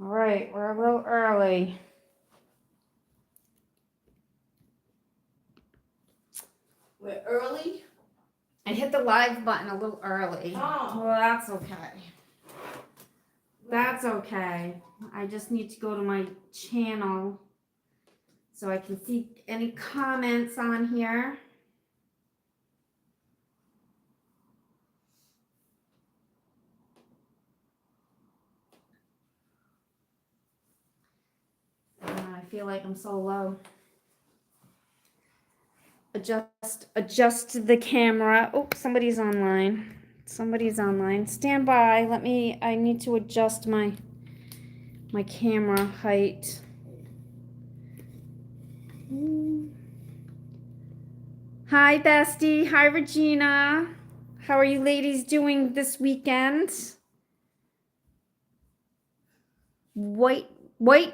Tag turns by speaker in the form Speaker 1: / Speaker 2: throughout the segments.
Speaker 1: All right, we're a little early.
Speaker 2: We're early?
Speaker 1: I hit the live button a little early.
Speaker 2: Oh.
Speaker 1: Well, that's okay. That's okay. I just need to go to my channel so I can see any comments on here. I feel like I'm so low. Adjust the camera. Oh, somebody's online. Somebody's online. Stand by. I need to adjust my camera height. Hi, Bestie. Hi, Regina. How are you ladies doing this weekend? White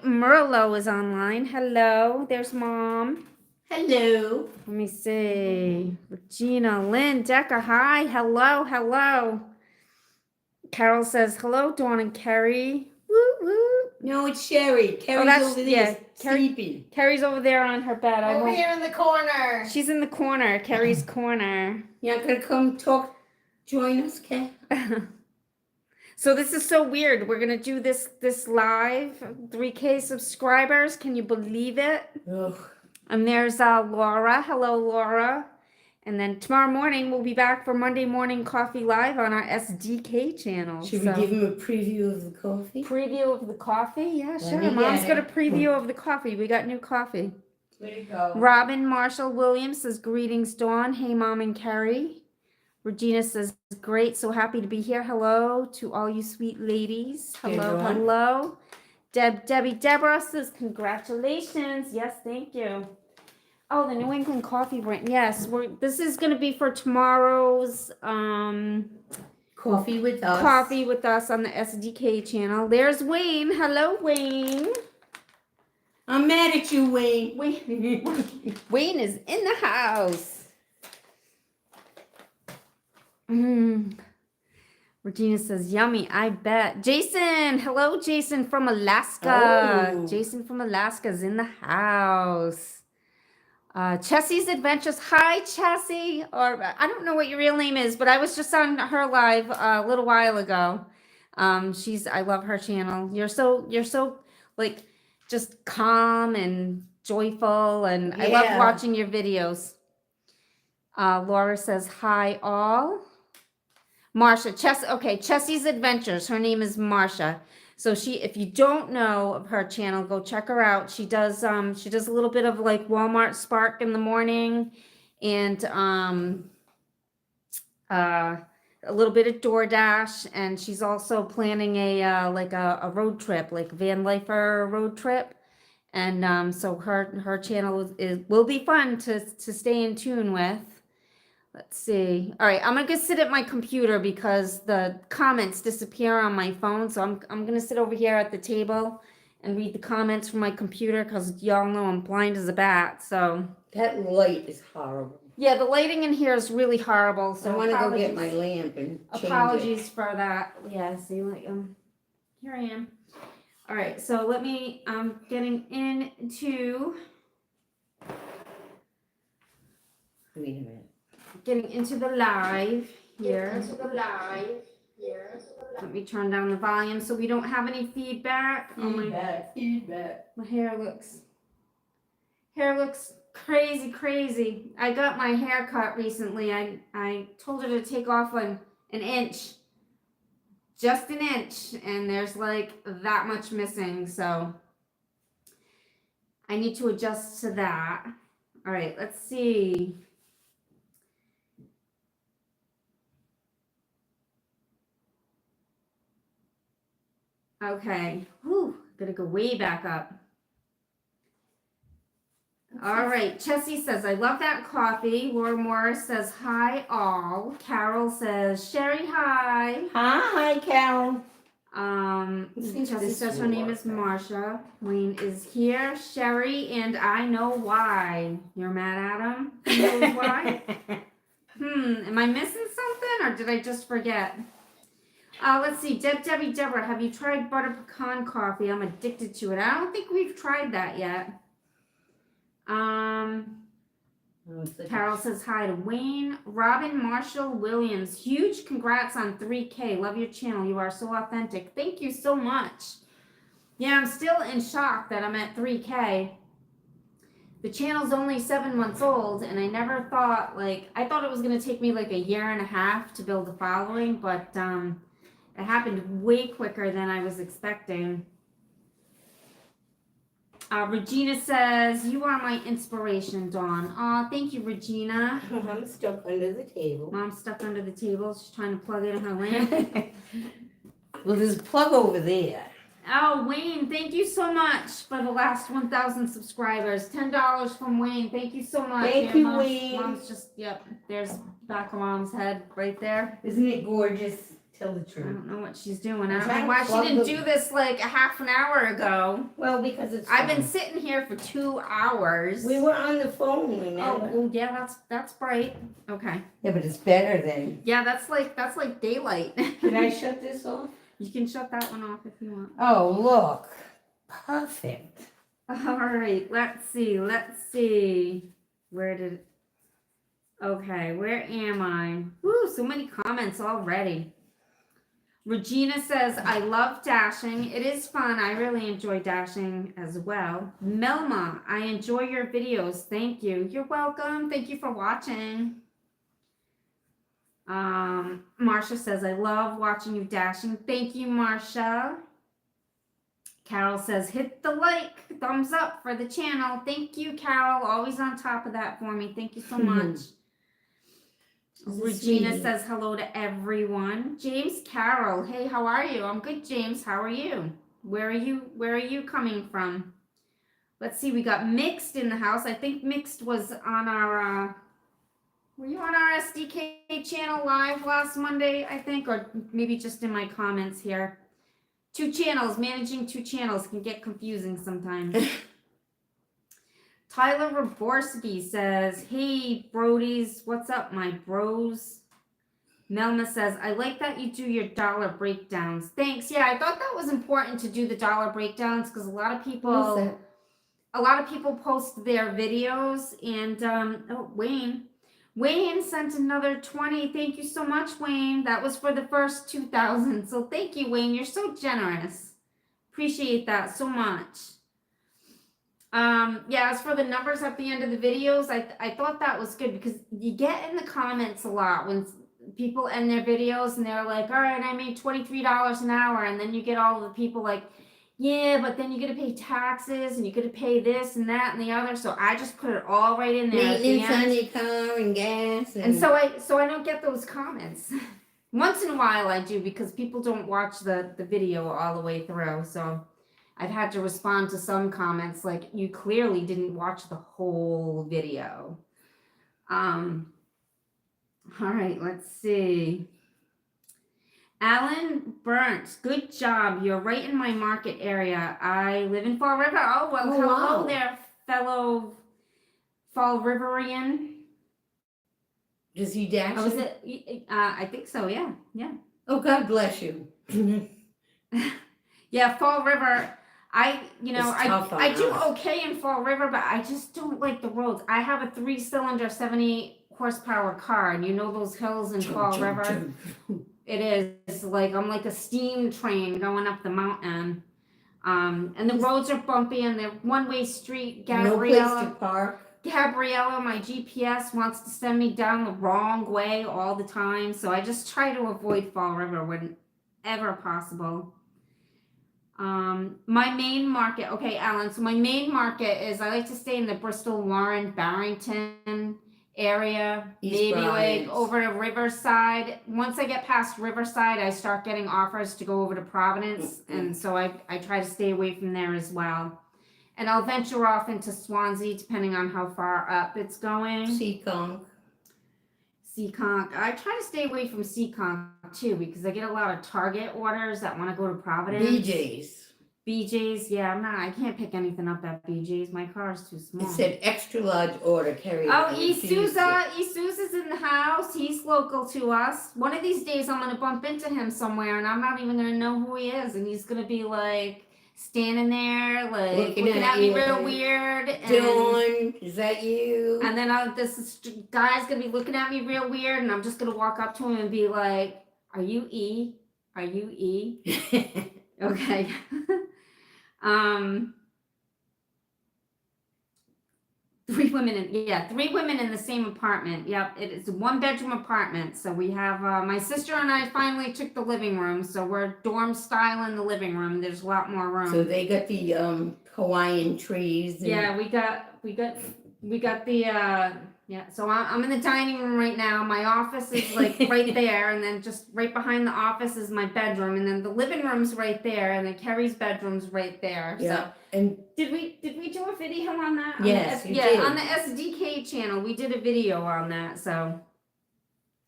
Speaker 1: Merlot is online. Hello. There's Mom.
Speaker 2: Hello.
Speaker 1: Let me see. Regina, Lynn, Decca, hi. Hello. Carol says, hello, Dawn and Carrie. Woo, woo.
Speaker 2: No, it's Sherry. Carrie's over there sleeping.
Speaker 1: Carrie's over there on her bed.
Speaker 3: Over here in the corner.
Speaker 1: She's in the corner. Carrie's corner.
Speaker 2: You're not going to come join us, Kat?
Speaker 1: So this is so weird. We're going to do this live. 3K subscribers. Can you believe it?
Speaker 2: Ugh.
Speaker 1: And there's Laura. Hello, Laura. And then tomorrow morning, we'll be back for Monday Morning Coffee Live on our SDK channel.
Speaker 2: Should we give him a preview of the coffee?
Speaker 1: Preview of the coffee? Yeah, sure.
Speaker 2: me
Speaker 1: Mom's
Speaker 2: get
Speaker 1: got a
Speaker 2: it.
Speaker 1: preview of the coffee. We got new coffee.
Speaker 2: Way to go.
Speaker 1: Robin Marshall Williams says, greetings, Dawn. Hey, Mom and Carrie. Regina says, great. So happy to be here. Hello to all you sweet ladies. Hello,
Speaker 2: Hey,
Speaker 1: hello. Deborah says, congratulations. Yes, thank you. Oh, the New England coffee brand. Yes, this is going to be for tomorrow's
Speaker 2: Coffee with us.
Speaker 1: Coffee with us on the SDK channel. There's Wayne. Hello, Wayne.
Speaker 2: I'm mad at you, Wayne.
Speaker 1: Wayne is in the house. Regina says, yummy, I bet. Jason, hello, Jason from Alaska.
Speaker 2: Oh.
Speaker 1: Jason from Alaska is in the house. Chessie's Adventures. Hi, Chessie. Or I don't know what your real name is, but I was just on her live a little while ago. I love her channel. You're so like just calm and joyful, and I love watching your videos. Laura says, hi, all. Marsha, Chessie's Adventures. Her name is Marsha. So if you don't know of her channel, go check her out. She does a little bit of like Walmart Spark in the morning, and a little bit of DoorDash, and she's also planning a road trip, like van lifer road trip. And so her channel will be fun to stay in tune with. Let's see. All right, I'm gonna go sit at my computer because the comments disappear on my phone. So I'm gonna sit over here at the table and read the comments from my computer because y'all know I'm blind as a bat. So
Speaker 2: That light is horrible.
Speaker 1: yeah, the lighting in here is really horrible. So
Speaker 2: I want to go get my lamp and change
Speaker 1: apologies for that. Yeah, see, here I am. All right, so I'm getting into.
Speaker 2: Wait a minute.
Speaker 1: Getting into the live here. Let me turn down the volume so we don't have any feedback.
Speaker 2: Feedback.
Speaker 1: My hair looks crazy. I got my hair cut recently. I told her to take off an inch. Just an inch. And there's like that much missing. So I need to adjust to that. All right, let's see. Okay, gotta go way back up. All right, Chessie says, I love that coffee. Laura Morris says, hi all. Carol says, Sherry, hi.
Speaker 2: Hi, Carol.
Speaker 1: Chessie says her name is Marsha. Wayne is here. Sherry, and I know why. You're mad at him? Who knows why? Am I missing something or did I just forget? Let's see. Deborah, have you tried butter pecan coffee? I'm addicted to it. I don't think we've tried that yet. Carol says hi to Wayne. Robin Marshall Williams. Huge congrats on 3K. Love your channel. You are so authentic. Thank you so much. Yeah, I'm still in shock that I'm at 3K. The channel's only 7 months old, and I never thought, I thought it was going to take me like a year and a half to build a following, but it happened way quicker than I was expecting. Regina says, you are my inspiration, Dawn. Aw, thank you, Regina.
Speaker 2: I'm stuck under the table.
Speaker 1: Mom's stuck under the table. She's trying to plug it in her lamp.
Speaker 2: Well, there's a plug over there.
Speaker 1: Oh, Wayne, thank you so much for the last 1,000 subscribers. $10 from Wayne. Thank you so much.
Speaker 2: Thank
Speaker 1: Here,
Speaker 2: you, Wayne.
Speaker 1: Mom's just, yep, there's back of Mom's head right there.
Speaker 2: Isn't it gorgeous? Tell the
Speaker 1: I
Speaker 2: truth.
Speaker 1: don't know what she's doing. I don't
Speaker 2: trying
Speaker 1: know
Speaker 2: to
Speaker 1: why she
Speaker 2: plug
Speaker 1: didn't
Speaker 2: the-
Speaker 1: do this like a half an hour ago.
Speaker 2: Well, because it's
Speaker 1: I've been
Speaker 2: fun.
Speaker 1: sitting here for 2 hours.
Speaker 2: We were on the phone,
Speaker 1: Oh,
Speaker 2: remember?
Speaker 1: well, yeah, that's bright. Okay.
Speaker 2: Yeah, but it's better than.
Speaker 1: Yeah, that's like daylight.
Speaker 2: Can I shut this off?
Speaker 1: You can shut that one off if you want.
Speaker 2: Oh, look. Perfect.
Speaker 1: All right, let's see. Where did Okay, where am I? Woo, so many comments already. Regina says, I love dashing. It is fun. I really enjoy dashing as well. Melma, I enjoy your videos. Thank you. You're welcome. Thank you for watching. Marsha says, I love watching you dashing. Thank you, Marsha. Carol says, hit the like, thumbs up for the channel. Thank you, Carol. Always on top of that for me. Thank you so much. Regina says hello to everyone. James Carroll, hey, how are you? I'm good, James. How are you? Where are you coming from? Let's see, we got Mixed in the house. I think Mixed was on our were you on our SDK channel live last Monday, I think, or maybe just in my comments here. 2 channels, managing 2 channels can get confusing sometimes. Tyler Raborsky says, hey, Brodies, what's up, my bros? Melma says, I like that you do your dollar breakdowns. Thanks. Yeah, I thought that was important to do the dollar breakdowns because a lot of people post their videos and, oh, Wayne sent another 20. Thank you so much, Wayne. That was for the first 2,000. So thank you, Wayne. You're so generous. Appreciate that so much. Yeah, as for the numbers at the end of the videos, I thought that was good because you get in the comments a lot when people end their videos and they're like, all right, I made $23 an hour. And then you get all the people like, yeah, but then you got to pay taxes and you got to pay this and that and the other. So I just put it all right in there.
Speaker 2: Maintenance on your car and gas.
Speaker 1: And so I don't get those comments. Once in a while I do because people don't watch the video all the way through. So I've had to respond to some comments like, you clearly didn't watch the whole video. All right, let's see. Alan Burnt, good job. You're right in my market area. I live in Fall River. Oh, well, hello there, fellow Fall Riverian.
Speaker 2: Does he dash?
Speaker 1: Oh, is it? I think so, yeah.
Speaker 2: Oh, God bless you.
Speaker 1: Yeah, Fall River. I do
Speaker 2: us.
Speaker 1: okay in Fall River, but I just don't like the roads. I have a 3-cylinder 70 horsepower car, and you know those hills in Fall River? It is like I'm like a steam train going up the mountain. And the roads are bumpy and they're one-way street.
Speaker 2: No place to park.
Speaker 1: Gabriella, my GPS, wants to send me down the wrong way all the time, so I just try to avoid Fall River whenever possible. My main market, okay, Alan, so my main market is I like to stay in the Bristol, Warren, Barrington area, maybe like over to Riverside. Once I get past Riverside, I start getting offers to go over to Providence, and so I try to stay away from there as well. And I'll venture off into Swansea depending on how far up it's going.
Speaker 2: Seekonk.
Speaker 1: I try to stay away from Seekonk too because I get a lot of Target orders that want to go to Providence.
Speaker 2: BJ's.
Speaker 1: BJ's, yeah, I can't pick anything up at BJ's. My car's too small.
Speaker 2: It said extra large order, Carrie.
Speaker 1: Oh, Isuza's in the house. He's local to us. One of these days I'm gonna bump into him somewhere and I'm not even gonna know who he is, and he's gonna be like standing there, like looking at me real weird. And,
Speaker 2: Dawn, is that you?
Speaker 1: And then this guy's gonna be looking at me real weird, and I'm just gonna walk up to him and be like, "Are you E? Are you E?" Okay. Three women in the same apartment. Yep, it is a 1-bedroom apartment. So we have my sister and I finally took the living room. So we're dorm style in the living room. There's a lot more room.
Speaker 2: So they got the Hawaiian trees.
Speaker 1: Yeah, we got the yeah. So I'm in the dining room right now. My office is like right there, and then just right behind the office is my bedroom, and then the living room's right there, and then Carrie's bedroom's right there.
Speaker 2: Yeah.
Speaker 1: So
Speaker 2: And
Speaker 1: did we do a video on that?
Speaker 2: yes,
Speaker 1: on
Speaker 2: you did.
Speaker 1: On the SDK channel, we did a video on that. So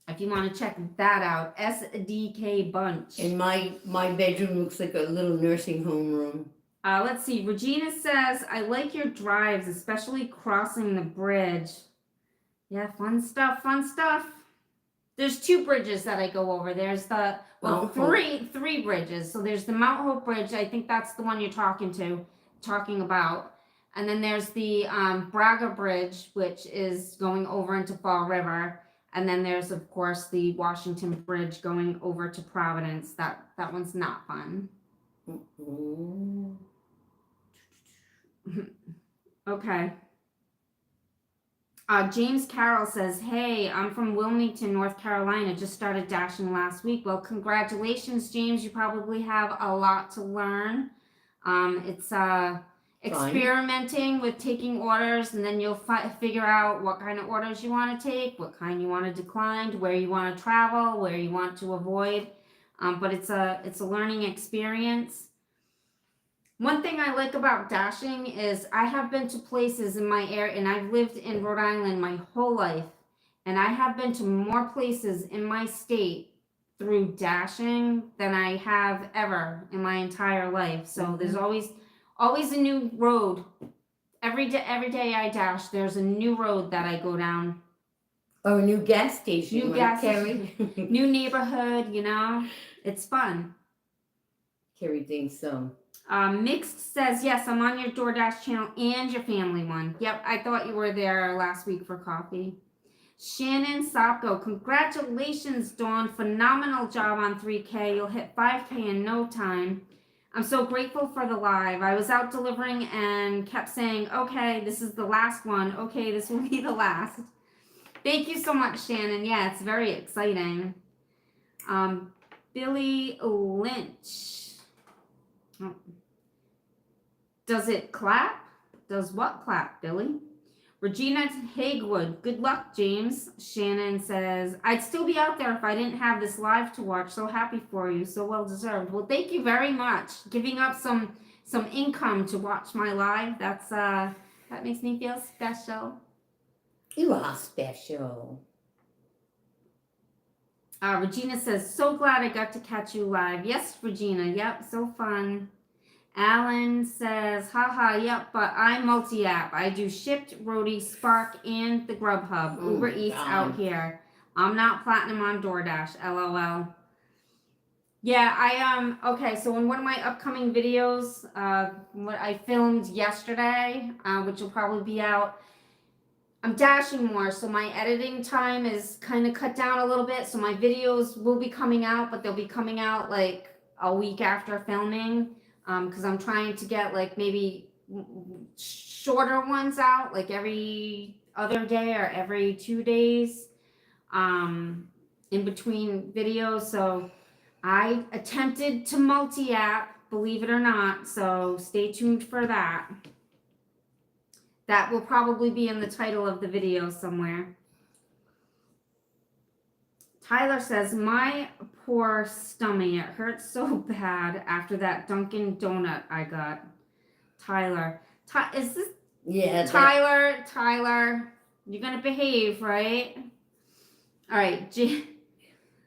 Speaker 1: if you want to check that out, SDK Bunch.
Speaker 2: And my bedroom looks like a little nursing home room.
Speaker 1: Let's see. Regina says, "I like your drives, especially crossing the bridge." Yeah, fun stuff. There's 2 bridges that I go over. There's the three bridges. So there's the Mount Hope Bridge. I think that's the one you're talking about. And then there's the Braga Bridge, which is going over into Fall River. And then there's, of course, the Washington Bridge going over to Providence. That one's not fun.
Speaker 2: Mm-hmm.
Speaker 1: Okay. James Carroll says, "Hey, I'm from Wilmington, North Carolina. Just started dashing last week." Well, congratulations, James. You probably have a lot to learn. It's experimenting with taking orders, and then you'll figure out what kind of orders you want to take, what kind you want to decline, where you want to travel, where you want to avoid. But it's a learning experience. One thing I like about dashing is I have been to places in my area, and I've lived in Rhode Island my whole life, and I have been to more places in my state through dashing than I have ever in my entire life. So there's always a new road. Every day I dash, there's a new road that I go down.
Speaker 2: Oh, a new gas station.
Speaker 1: New gas station. New neighborhood, It's fun.
Speaker 2: Carrie thinks so.
Speaker 1: Mixed says, "Yes, I'm on your DoorDash channel and your family one." Yep, I thought you were there last week for coffee. Shannon Sopko, "Congratulations, Dawn. Phenomenal job on 3K. You'll hit 5K in no time. I'm so grateful for the live. I was out delivering and kept saying, okay, this is the last one. Okay, this will be the last." Thank you so much, Shannon. Yeah, it's very exciting. Billy Lynch. Oh. Does it clap? Does what clap, Billy? Regina Hagewood, "Good luck, James." Shannon says, "I'd still be out there if I didn't have this live to watch. So happy for you. So well deserved." Well, thank you very much. Giving up some income to watch my live. That makes me feel special.
Speaker 2: You are special.
Speaker 1: Regina says, "So glad I got to catch you live." Yes, Regina. Yep, so fun. Alan says, "Haha, yep, but I'm multi-app. I do Shipt, Roadie, Spark, and the Grubhub. Uber Eats out here. I'm not platinum on DoorDash, LOL." Yeah, okay, so in one of my upcoming videos, what I filmed yesterday, which will probably be out, I'm dashing more, so my editing time is kind of cut down a little bit, so my videos will be coming out, but they'll be coming out like a week after filming, because I'm trying to get like maybe shorter ones out, like every other day or every 2 days, in between videos. So I attempted to multi-app, believe it or not, so stay tuned for that. That will probably be in the title of the video somewhere. Tyler says, "My poor stomach, it hurts so bad after that Dunkin' Donut I got." Tyler. Is this?
Speaker 2: Yeah.
Speaker 1: Tyler, you're going to behave, right? All right.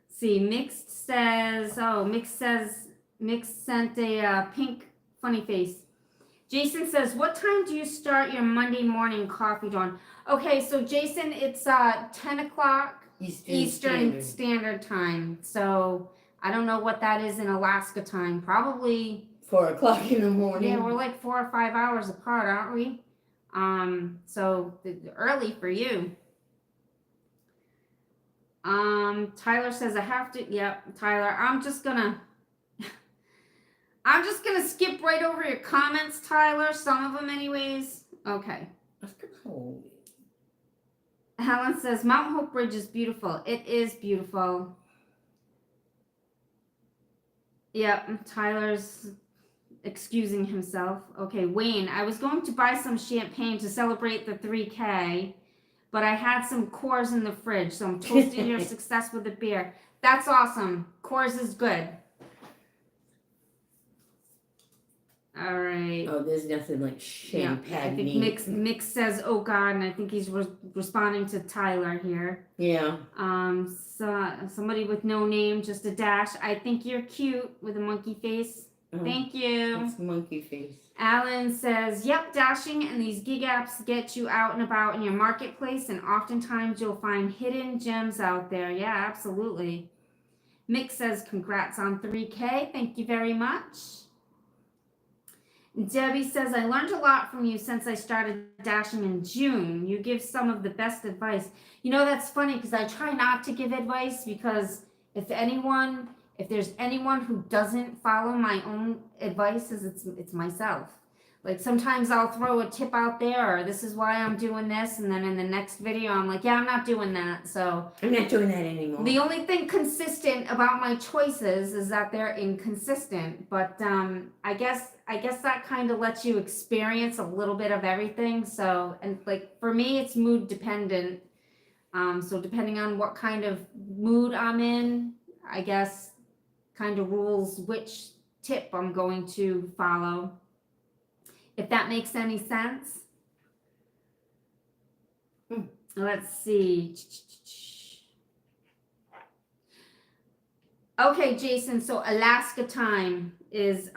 Speaker 1: See, Mixed sent a pink funny face. Jason says, what time do you start your Monday morning coffee, Dawn? Okay, so Jason, it's 10 o'clock Eastern Standard Time. So I don't know what that is in Alaska time. Probably
Speaker 2: 4 o'clock in the morning.
Speaker 1: Yeah, we're like 4 or 5 hours apart, aren't we? So early for you. Tyler says I have to. Yep, Tyler. I'm just gonna skip right over your comments, Tyler. Some of them, anyways. Okay. Helen says Mount Hope Bridge is beautiful. It is beautiful. Yep, Tyler's excusing himself. Okay, Wayne, I was going to buy some champagne to celebrate the 3K, but I had some Coors in the fridge, so I'm toasting your success with a beer. That's awesome. Coors is good. All right.
Speaker 2: Oh, there's nothing like champagne.
Speaker 1: Yeah, I think Mix says, "Oh God," and I think he's responding to Tyler here.
Speaker 2: Yeah.
Speaker 1: So somebody with no name, just a dash. I think you're cute with a monkey face. Thank you.
Speaker 2: It's monkey face.
Speaker 1: Alan says, "Yep, dashing and these gig apps get you out and about in your marketplace, and oftentimes you'll find hidden gems out there." Yeah, absolutely. Mick says, "Congrats on 3K. Thank you very much." Debbie says, I learned a lot from you since I started dashing in June. You give some of the best advice. You know, that's funny because I try not to give advice because if there's anyone who doesn't follow my own advice, it's myself. Like sometimes I'll throw a tip out there or this is why I'm doing this. And then in the next video, I'm like, yeah, I'm not doing that. So
Speaker 2: I'm not doing that anymore.
Speaker 1: The only thing consistent about my choices is that they're inconsistent. But I guess that kind of lets you experience a little bit of everything. So, and like for me, it's mood dependent. So depending on what kind of mood I'm in, I guess kind of rules which tip I'm going to follow. If that makes any sense. Let's see. Okay, Jason, so Alaska time is,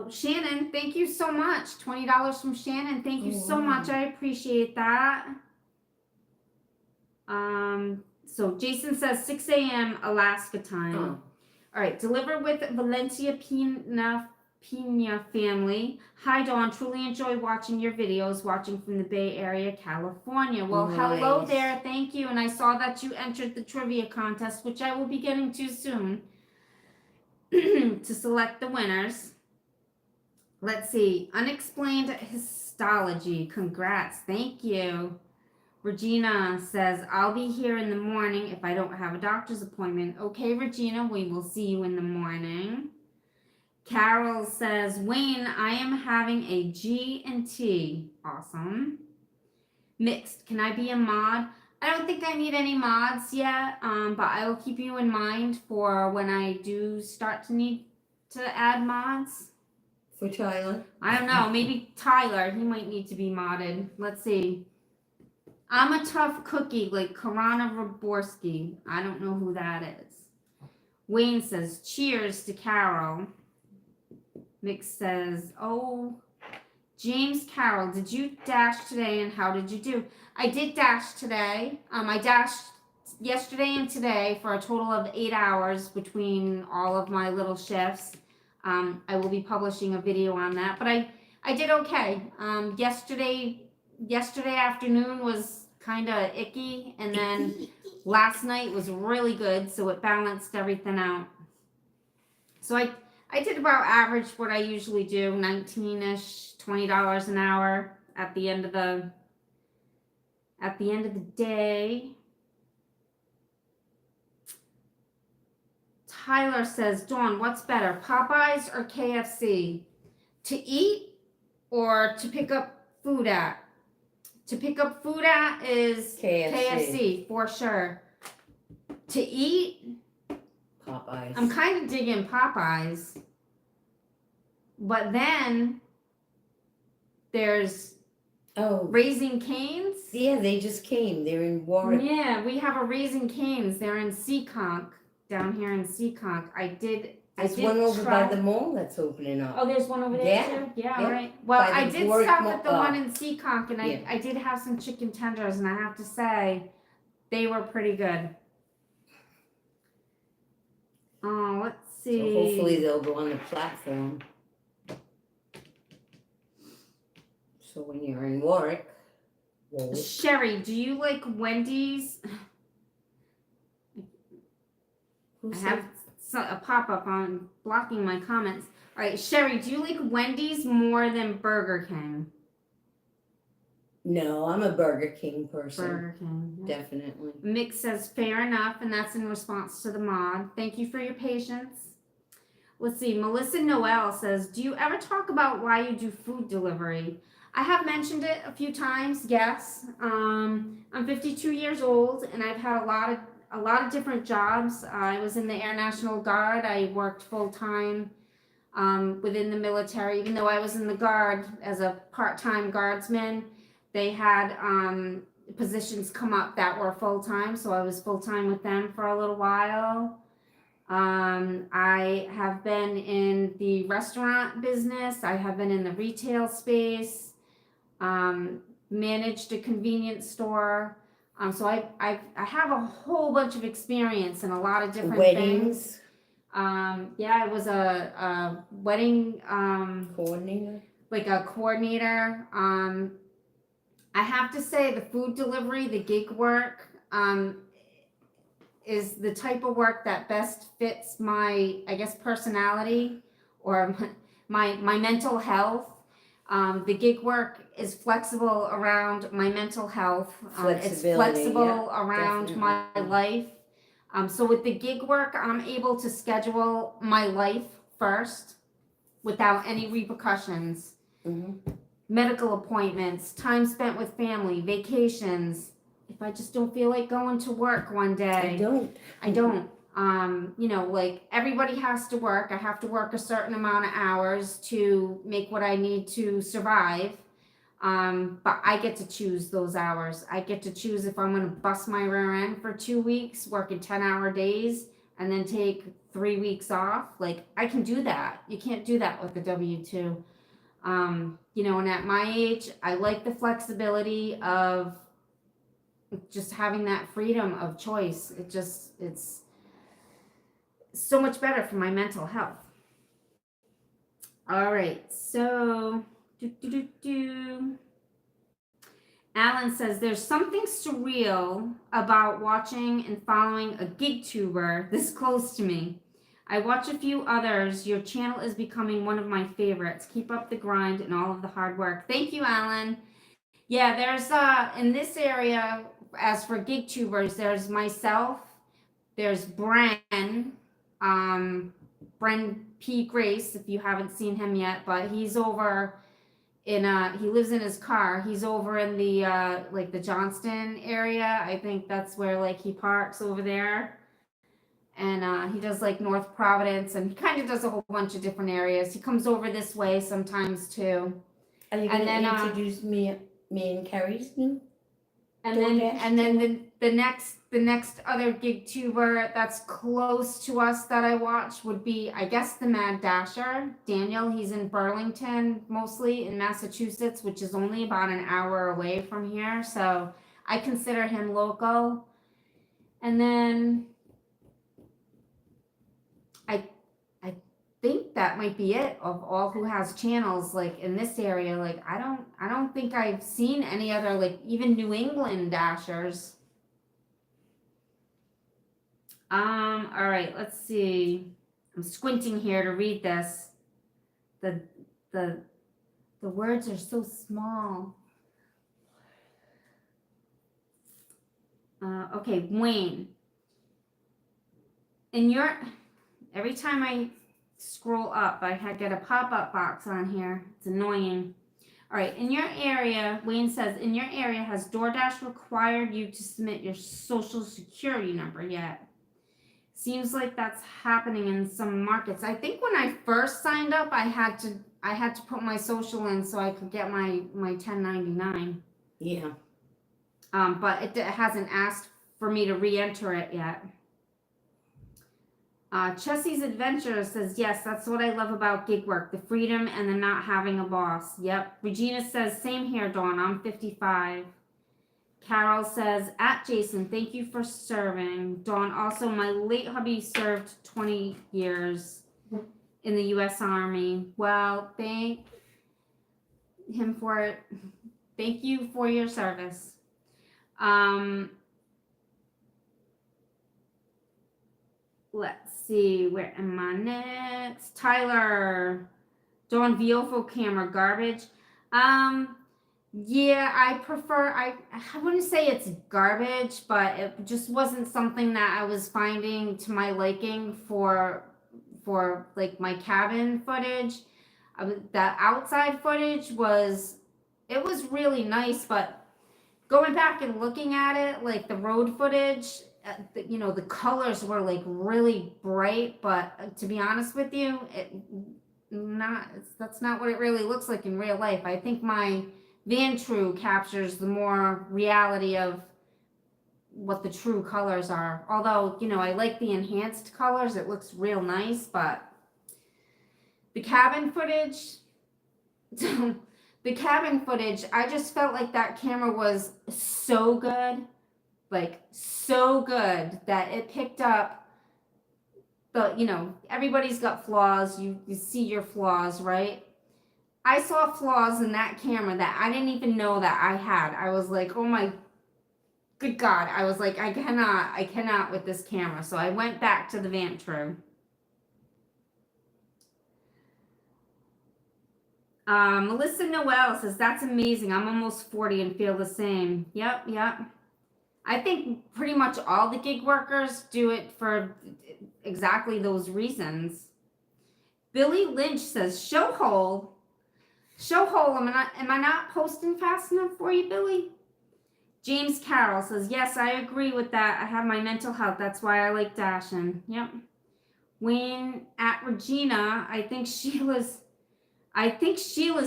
Speaker 1: Shannon, thank you so much. $20 from Shannon. Thank you so much. I appreciate that. So Jason says 6 a.m. Alaska time. All right, deliver with Valencia Pina family. Hi, Dawn. Truly enjoy watching your videos, watching from the Bay Area, California. Well, hello there. Thank you. And I saw that you entered the trivia contest, which I will be getting to soon to select the winners. Let's see. Unexplained histology. Congrats. Thank you. Regina says, I'll be here in the morning if I don't have a doctor's appointment. Okay, Regina, we will see you in the morning. Carol says, Wayne, I am having a G&T. Awesome. Mixed. Can I be a mod? I don't think I need any mods yet, but I will keep you in mind for when I do start to need to add mods.
Speaker 2: For Tyler?
Speaker 1: I don't know. Maybe Tyler. He might need to be modded. Let's see. I'm a tough cookie like Karana Raborski. I don't know who that is. Wayne says, cheers to Carol. Mick says, oh, James Carroll, did you dash today and how did you do? I did dash today. I dashed yesterday and today for a total of 8 hours between all of my little shifts. I will be publishing a video on that, but I did okay. Yesterday afternoon was kind of icky, and then last night was really good, so it balanced everything out. So I did about average what I usually do, 19-ish, $20 an hour at the end of the day. Tyler says, Dawn, what's better, Popeyes or KFC? To eat or to pick up food at? To pick up food at is KFC for sure. To eat,
Speaker 2: Popeyes.
Speaker 1: I'm kind of digging Popeyes. But then there's Raising Cane's.
Speaker 2: Yeah, they just came. They're in Warwick.
Speaker 1: Yeah, we have a Raising Cane's. They're in Seekonk, down here in Seekonk. I did
Speaker 2: There's
Speaker 1: did
Speaker 2: one over
Speaker 1: try-
Speaker 2: by the mall that's opening up.
Speaker 1: Oh, there's one over there
Speaker 2: Yeah,
Speaker 1: too? Yeah,
Speaker 2: yeah.
Speaker 1: all right. Well,
Speaker 2: By
Speaker 1: I
Speaker 2: the
Speaker 1: did
Speaker 2: Gigwork
Speaker 1: stop
Speaker 2: Mall-
Speaker 1: at the one in Seekonk, and
Speaker 2: yeah.
Speaker 1: I did have some chicken tenders, and I have to say, they were pretty good. Oh, let's see.
Speaker 2: So hopefully they'll go on the platform. So when you're in Warwick,
Speaker 1: Sherry, do you like Wendy's? I have a pop-up on blocking my comments. All right, Sherry, do you like Wendy's more than Burger King?
Speaker 2: No, I'm a Burger King person.
Speaker 1: Burger King. Yeah.
Speaker 2: Definitely.
Speaker 1: Mick says, fair enough, and that's in response to the mod. Thank you for your patience. Let's see, Melissa Noel says, do you ever talk about why you do food delivery? I have mentioned it a few times, yes. I'm 52 years old, and I've had a lot of different jobs. I was in the Air National Guard. I worked full-time within the military, even though I was in the Guard as a part-time guardsman. They had positions come up that were full-time, so I was full-time with them for a little while. I have been in the restaurant business. I have been in the retail space, managed a convenience store. So I have a whole bunch of experience in a lot of different things. Yeah, I was a wedding
Speaker 2: Coordinator.
Speaker 1: like a coordinator. I have to say the food delivery, the gig work, is the type of work that best fits my, I guess, personality or my mental health. The gig work is flexible around my mental health. It's flexible around
Speaker 2: definitely.
Speaker 1: my life. So with the gig work, I'm able to schedule my life first without any repercussions.
Speaker 2: Mm-hmm.
Speaker 1: Medical appointments, time spent with family, vacations. If I just don't feel like going to work one day, I don't. You know, like everybody has to work. I have to work a certain amount of hours to make what I need to survive. But I get to choose those hours. I get to choose if I'm going to bust my rear end for 2 weeks, working 10-hour days, and then take 3 weeks off. Like I can do that. You can't do that with the W-2. You know, and at my age, I like the flexibility of just having that freedom of choice. It's so much better for my mental health. All right, so Alan says there's something surreal about watching and following a gig tuber this close to me. I watch a few others. Your channel is becoming one of my favorites. Keep up the grind and all of the hard work. Thank you, Alan. Yeah, there's in this area, as for gig tubers, there's myself, there's Bren P. Grace, if you haven't seen him yet, but he's over in he lives in his car. He's over in the like the Johnston area. I think that's where like he parks over there. And he does like North Providence, and he kind of does a whole bunch of different areas. He comes over this way sometimes too.
Speaker 2: Are you going to introduce me and Carrie's new?
Speaker 1: And then the next other gig tuber that's close to us that I watch would be, I guess, the Mad Dasher, Daniel. He's in Burlington, mostly in Massachusetts, which is only about an hour away from here. So I consider him local. And then I think that might be it of all who has channels like in this area. Like I don't think I've seen any other, like even New England dashers. All right, let's see. I'm squinting here to read this. The words are so small. Okay, Wayne. Every time I scroll up, I get a pop-up box on here. It's annoying. All right, in your area, Wayne says, in your area, has DoorDash required you to submit your social security number yet? Seems like that's happening in some markets. I think when I first signed up, I had to put my social in so I could get my 1099.
Speaker 2: Yeah.
Speaker 1: But it hasn't asked for me to re-enter it yet. Chessie's Adventure says, yes, that's what I love about gig work, the freedom and the not having a boss. Yep. Regina says, same here, Dawn. I'm 55. Carol says, at Jason, thank you for serving. Dawn, also, my late hubby served 20 years in the U.S. Army. Well, thank him for it. Thank you for your service. Let's see, where am I next? Tyler, Dawn Viofo camera, garbage. Yeah, I wouldn't say it's garbage, but it just wasn't something that I was finding to my liking for like my cabin footage. The outside footage was really nice, but going back and looking at it, like the road footage, the colors were like really bright, but to be honest with you, that's not what it really looks like in real life. I think my Vantrue captures the more reality of what the true colors are. Although, I like the enhanced colors. It looks real nice, but the cabin footage, I just felt like that camera was so good, like so good that it picked up the, everybody's got flaws. You see your flaws, right? I saw flaws in that camera that I didn't even know that I had. I was like, oh my good God. I was like, I cannot with this camera. So I went back to the Vantrue. Melissa Noel says, that's amazing. I'm almost 40 and feel the same. Yep. I think pretty much all the gig workers do it for exactly those reasons. Billy Lynch says, show hole, am I not posting fast enough for you, Billy? James Carroll says, yes, I agree with that. I have my mental health. That's why I like dashing. Yep. Wayne at Regina, I think Sheila's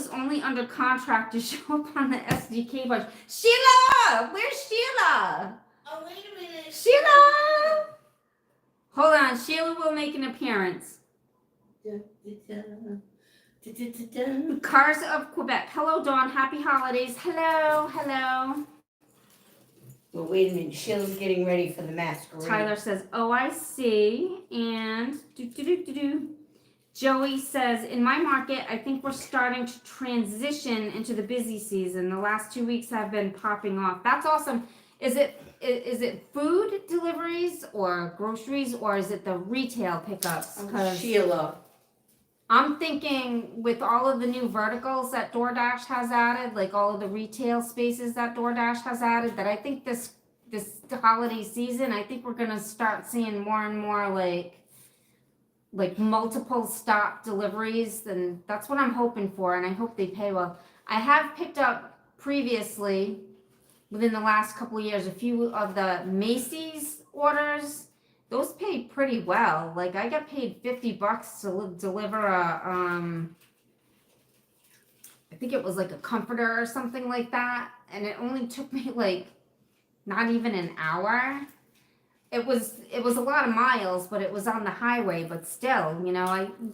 Speaker 1: only under contract to show up on the SDK bunch. Sheila! Where's Sheila?
Speaker 3: Oh, wait a minute.
Speaker 1: Sheila! Hold on. Sheila will make an appearance. Cars of Quebec. Hello, Dawn. Happy holidays. Hello.
Speaker 2: Well, wait a minute. Sheila's getting ready for the masquerade.
Speaker 1: Tyler says, oh, I see. And Joey says, in my market, I think we're starting to transition into the busy season. The last 2 weeks have been popping off. That's awesome. Is it food deliveries or groceries, or is it the retail pickups?
Speaker 2: Sheila.
Speaker 1: I'm thinking with all of the new verticals that DoorDash has added, like all of the retail spaces that DoorDash has added, that I think this holiday season, I think we're gonna start seeing more and more like multiple stop deliveries, and that's what I'm hoping for, and I hope they pay well. I have picked up previously, within the last couple of years, a few of the Macy's orders. Those pay pretty well. Like I got paid $50 to deliver a I think it was like a comforter or something like that, and it only took me like not even an hour. It was a lot of miles, but it was on the highway. But still,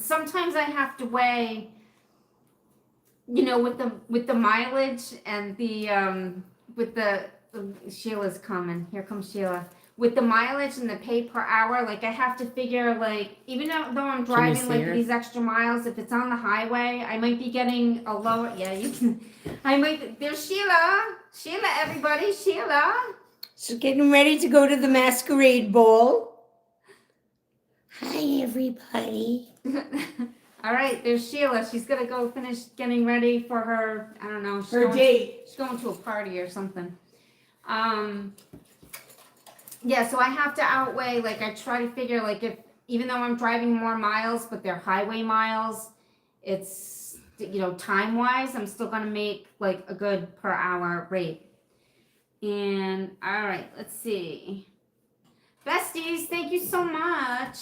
Speaker 1: sometimes I have to weigh, with the mileage and the Sheila's coming. Here comes Sheila. With the mileage and the pay per hour, like I have to figure, like, even though I'm driving like these extra miles, if it's on the highway, I might be getting a lower. Yeah, you can. There's Sheila. Everybody, Sheila.
Speaker 2: So getting ready to go to the masquerade ball. Hi, everybody.
Speaker 1: All right, there's Sheila. She's gonna go finish getting ready for her. I don't know.
Speaker 2: Her date.
Speaker 1: She's going to a party or something. Yeah, so I have to outweigh, like I try to figure, like if, even though I'm driving more miles, but they're highway miles, it's, time-wise, I'm still going to make like a good per hour rate. And, all right, let's see. Besties, thank you so much.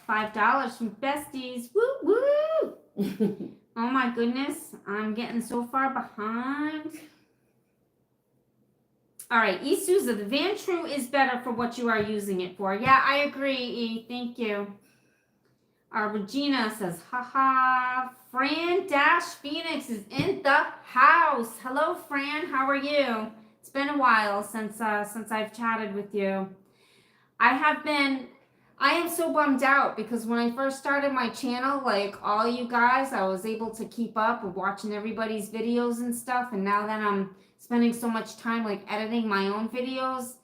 Speaker 1: $5 from Besties. Woo, woo. Oh my goodness, I'm getting so far behind. All right, Souza, the Vantrue is better for what you are using it for. Yeah, I agree, E. Thank you. Regina says, haha, Fran Dash Phoenix is in the house. Hello, Fran. How are you? It's been a while since I've chatted with you. I am so bummed out because when I first started my channel, like all you guys, I was able to keep up with watching everybody's videos and stuff. And now that I'm spending so much time like editing my own videos,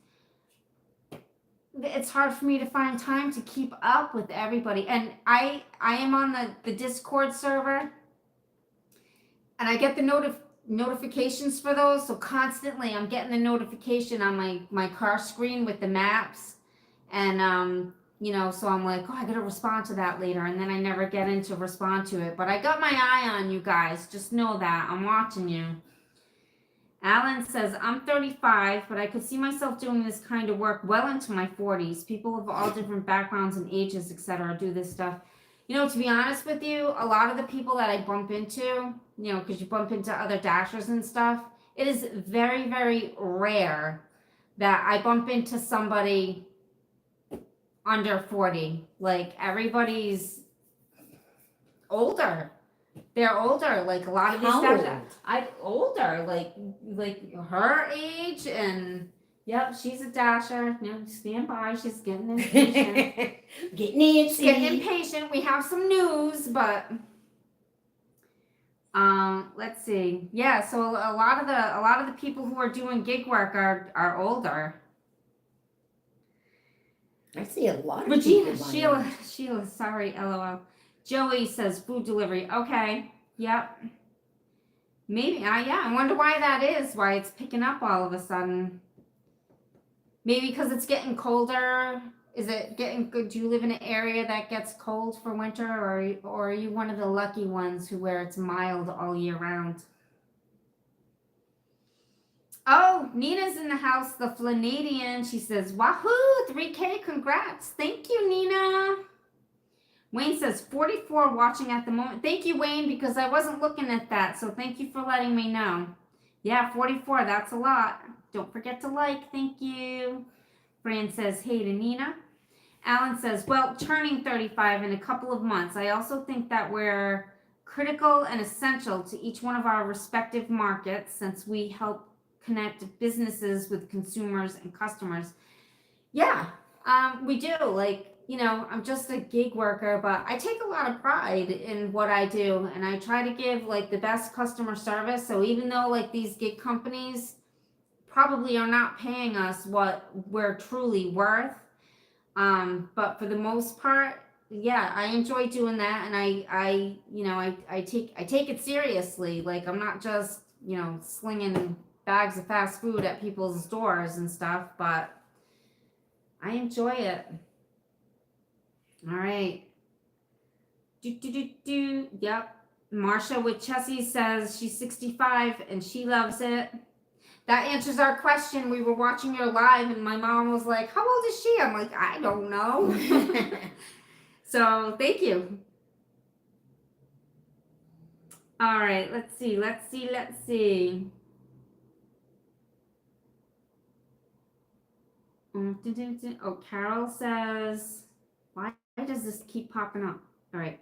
Speaker 1: it's hard for me to find time to keep up with everybody. And I am on the Discord server, and I get the notifications for those. So constantly I'm getting the notification on my car screen with the maps. And you know, so I'm like, oh, I gotta respond to that later, and then I never get in to respond to it. But I got my eye on you guys. Just know that I'm watching you. Alan says, I'm 35, but I could see myself doing this kind of work well into my 40s. People of all different backgrounds and ages, etc., do this stuff. You know, to be honest with you, a lot of the people that I bump into, you know, because you bump into other dashers and stuff, it is very, very rare that I bump into somebody under 40. Like, everybody's older. They're older, like a lot of these guys. Older, like her age, and yep, she's a dasher. You know, stand by. She's getting impatient. She's getting impatient. We have some news, but let's see. Yeah, so a lot of the people who are doing gig work are older.
Speaker 2: I see a lot of
Speaker 1: Regina,
Speaker 2: people.
Speaker 1: Sheila, sorry, LOL. Joey says food delivery. Okay. Yep. Maybe. Yeah. I wonder why that is. Why it's picking up all of a sudden. Maybe because it's getting colder. Is it getting good? Do you live in an area that gets cold for winter, or are you one of the lucky ones where it's mild all year round? Oh, Nina's in the house. The Flanadian. She says, "Wahoo! 3K. Congrats. Thank you, Nina." Wayne says 44 watching at the moment. Thank you, Wayne, because I wasn't looking at that. So thank you for letting me know. Yeah, 44. That's a lot. Don't forget to like. Thank you. Fran says, hey to Nina. Alan says, well, turning 35 in a couple of months. I also think that we're critical and essential to each one of our respective markets since we help connect businesses with consumers and customers. Yeah, we do. Like, you know, I'm just a gig worker, but I take a lot of pride in what I do, and I try to give like the best customer service. So even though like these gig companies probably are not paying us what we're truly worth, but for the most part, yeah, I enjoy doing that, and I take it seriously. Like, I'm not just, you know, slinging bags of fast food at people's doors and stuff, but I enjoy it. All right. Yep. Marsha with Chessie says she's 65 and she loves it. That answers our question. We were watching your live and my mom was like, how old is she? I'm like, I don't know. So thank you. All right. Let's see. Oh, Carol says, why does this keep popping up? All right.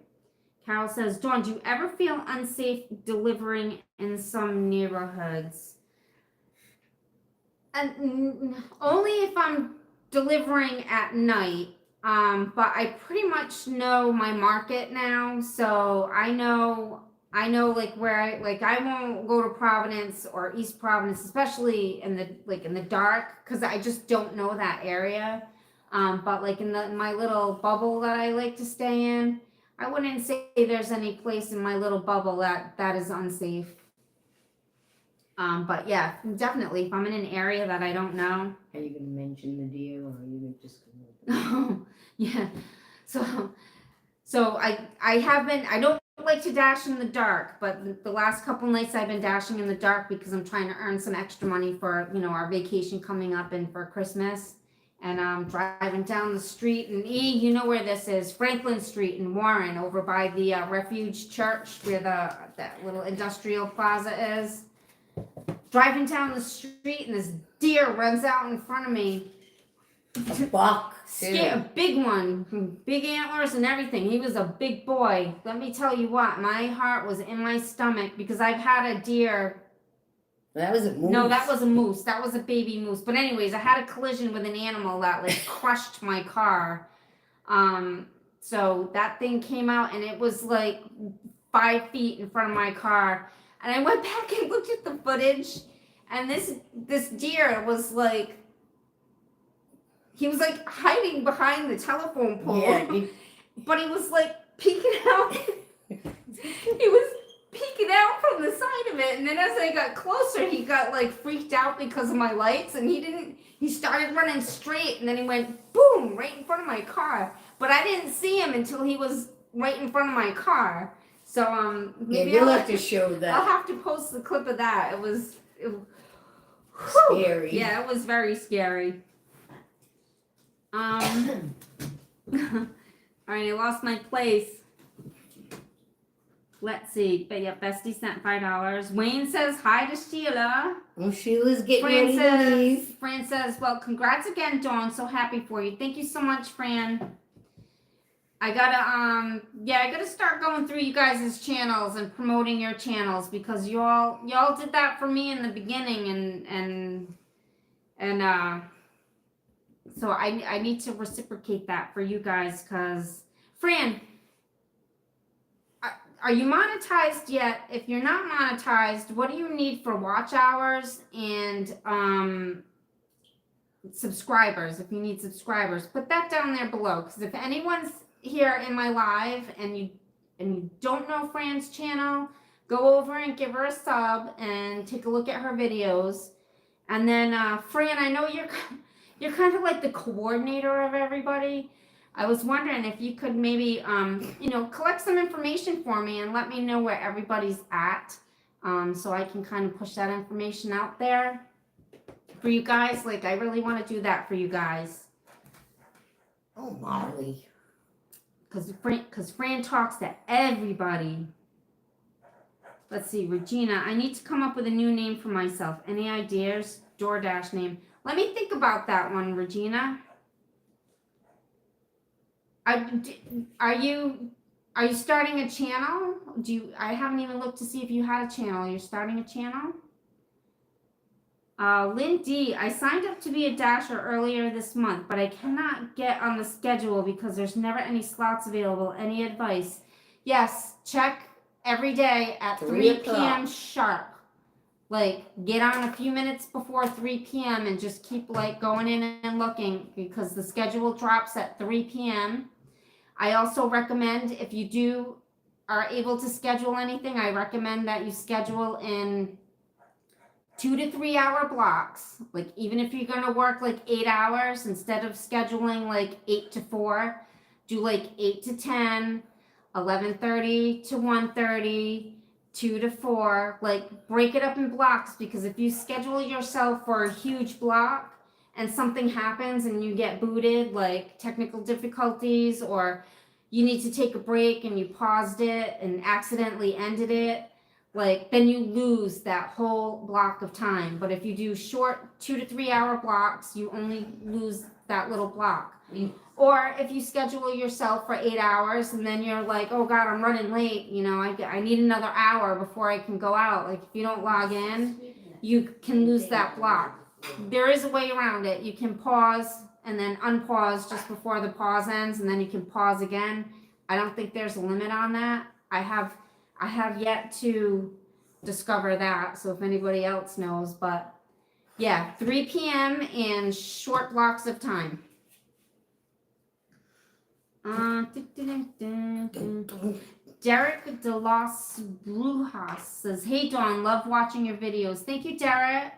Speaker 1: Carol says, Dawn, do you ever feel unsafe delivering in some neighborhoods? And only if I'm delivering at night. But I pretty much know my market now, so I know like where I won't go to Providence or East Providence, especially in the dark, because I just don't know that area. But like in my little bubble that I like to stay in, I wouldn't say there's any place in my little bubble that is unsafe. But yeah, definitely if I'm in an area that I don't know.
Speaker 2: Are you gonna mention the deer, or are you just
Speaker 1: gonna? Yeah. So I don't like to dash in the dark, but the last couple nights I've been dashing in the dark because I'm trying to earn some extra money for, you know, our vacation coming up and for Christmas. And I'm driving down the street, and you know where this is, Franklin Street in Warren, over by the Refuge Church, where that little industrial plaza is. Driving down the street, and this deer runs out in front of me.
Speaker 2: A buck.
Speaker 1: A big one, big antlers and everything. He was a big boy. Let me tell you what, my heart was in my stomach because I've had a deer.
Speaker 2: That was a moose.
Speaker 1: No, that was a moose. That was a baby moose. But anyways, I had a collision with an animal that like crushed my car. So that thing came out and it was like 5 feet in front of my car. And I went back and looked at the footage, and this deer was like, he was like hiding behind the telephone pole.
Speaker 2: Yeah,
Speaker 1: but he was like peeking out. He was peeking out from the side of it, and then as I got closer, he got like freaked out because of my lights, and he started running straight, and then he went boom right in front of my car. But I didn't see him until he was right in front of my car. So maybe
Speaker 2: you'll have to show that.
Speaker 1: I'll have to post the clip of that. It was
Speaker 2: scary.
Speaker 1: Yeah, it was very scary. All right, I lost my place. Let's see. But yeah, Bestie sent $5. Wayne says hi to Sheila.
Speaker 2: Well, Sheila's getting ready to leave.
Speaker 1: Fran says, well, congrats again, Dawn. So happy for you. Thank you so much, Fran. I gotta start going through you guys' channels and promoting your channels because y'all did that for me in the beginning and so I need to reciprocate that for you guys because Fran, are you monetized yet? If you're not monetized, what do you need for watch hours and subscribers? If you need subscribers, put that down there below because if anyone's here in my live and you don't know Fran's channel, go over and give her a sub and take a look at her videos. And then Fran, I know you're kind of like the coordinator of everybody. I was wondering if you could maybe collect some information for me and let me know where everybody's at, so I can kind of push that information out there for you guys. Like I really want to do that for you guys.
Speaker 2: Oh, Molly.
Speaker 1: Because Fran talks to everybody. Let's see, Regina. I need to come up with a new name for myself. Any ideas? DoorDash name. Let me think about that one, Regina. Are you starting a channel? I haven't even looked to see if you had a channel. You're starting a channel? Lynn D, I signed up to be a dasher earlier this month, but I cannot get on the schedule because there's never any slots available. Any advice? Yes, check every day at 3 p.m. sharp. Like, get on a few minutes before 3 p.m. and just keep, like, going in and looking because the schedule drops at 3 p.m. I also recommend if you are able to schedule anything, I recommend that you schedule in 2 to 3 hour blocks. Like even if you're gonna work like 8 hours, instead of scheduling like 8 to 4, do like 8 to 10, 11:30 to 1:30, 2 to 4. Like break it up in blocks because if you schedule yourself for a huge block and something happens and you get booted, like technical difficulties, or you need to take a break and you paused it and accidentally ended it, like then you lose that whole block of time. But if you do short 2 to 3 hour blocks, you only lose that little block. Or if you schedule yourself for 8 hours and then you're like, oh God, I'm running late, I need another hour before I can go out. Like if you don't log in, you can lose that block. There is a way around it. You can pause and then unpause just before the pause ends, and then you can pause again. I don't think there's a limit on that. I have yet to discover that, so if anybody else knows, but yeah, 3 p.m. and short blocks of time. Derek de Los Brujas says, hey Dawn, love watching your videos. Thank you, Derek.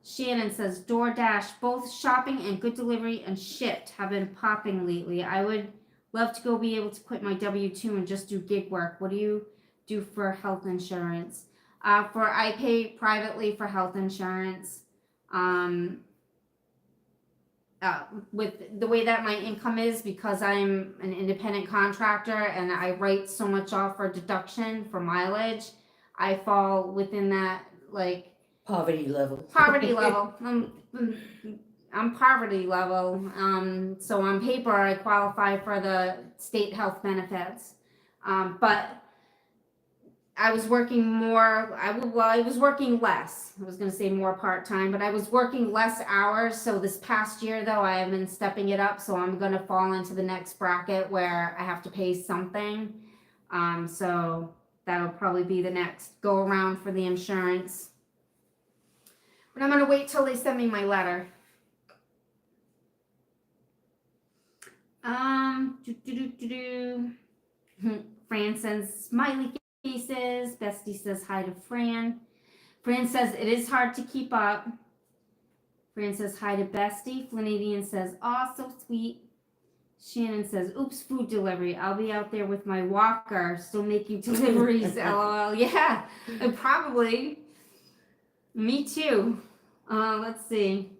Speaker 1: Shannon says, DoorDash, both shopping and good delivery and shipped have been popping lately. I would love to go be able to quit my W-2 and just do gig work. What do you do for health insurance? I pay privately for health insurance. With the way that my income is, because I'm an independent contractor and I write so much off for deduction for mileage, I fall within that, like,
Speaker 2: Poverty level.
Speaker 1: Poverty level. I'm poverty level. So on paper, I qualify for the state health benefits. But I was working more. I was working less. I was going to say more part-time, but I was working less hours. So this past year, though, I have been stepping it up. So I'm going to fall into the next bracket where I have to pay something. So that'll probably be the next go around for the insurance. But I'm going to wait till they send me my letter. Fran sends smiley faces. Bestie says hi to Fran. Fran says it is hard to keep up. Fran says hi to Bestie. Flanidian says, oh, so sweet. Shannon says, oops, food delivery. I'll be out there with my walker still making deliveries. LOL. Yeah, probably. Me too. Let's see.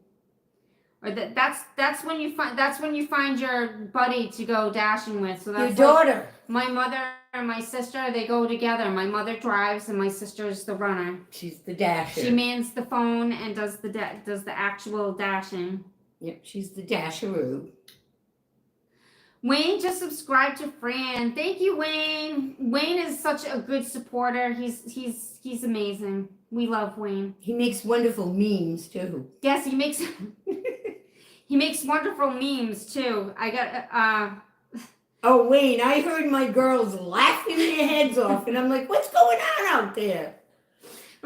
Speaker 1: Or that's when you find your buddy to go dashing with. So that's
Speaker 2: Your daughter.
Speaker 1: My mother and my sister, they go together. My mother drives and my sister's the runner.
Speaker 2: She's the dasher.
Speaker 1: She mans the phone and does the actual dashing.
Speaker 2: Yep, she's the dasheroo.
Speaker 1: Wayne just subscribed to Fran. Thank you, Wayne. Wayne is such a good supporter. He's amazing. We love Wayne.
Speaker 2: He makes wonderful memes too.
Speaker 1: Yes, he makes he makes wonderful memes too. I got
Speaker 2: Oh, Wayne, I heard my girls laughing their heads off, and I'm like, what's going on out there?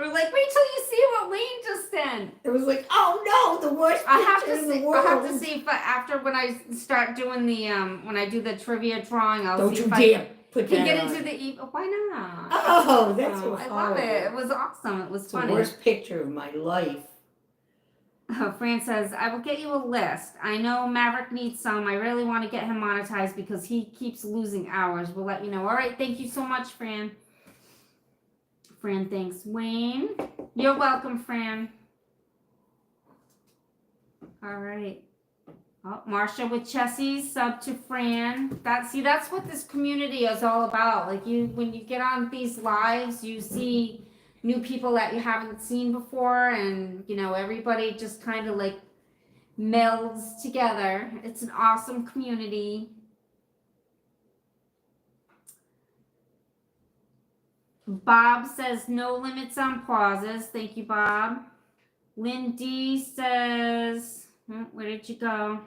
Speaker 1: we're like, wait till you see what Wayne just sent.
Speaker 2: It was like, oh no, the worst picture in the world.
Speaker 1: I have to see if after when I start doing the when I do the trivia drawing, I'll
Speaker 2: Don't
Speaker 1: see
Speaker 2: you
Speaker 1: if
Speaker 2: dare
Speaker 1: I
Speaker 2: put
Speaker 1: can
Speaker 2: that
Speaker 1: get
Speaker 2: on.
Speaker 1: into the why not?
Speaker 2: Oh, that's
Speaker 1: Oh,
Speaker 2: so
Speaker 1: I love it. It was awesome. It was
Speaker 2: It's the
Speaker 1: funny.
Speaker 2: worst picture of my life.
Speaker 1: Fran says, I will get you a list. I know Maverick needs some. I really want to get him monetized because he keeps losing hours. We'll let you know. All right. Thank you so much, Fran. Fran thanks Wayne. You're welcome, Fran. All right. Oh, Marsha with Chessie, sub to Fran. That's what this community is all about. Like when you get on these lives, you see new people that you haven't seen before, and everybody just kind of like melds together. It's an awesome community. Bob says no limits on pauses. Thank you, Bob. Lindy says, where did you go?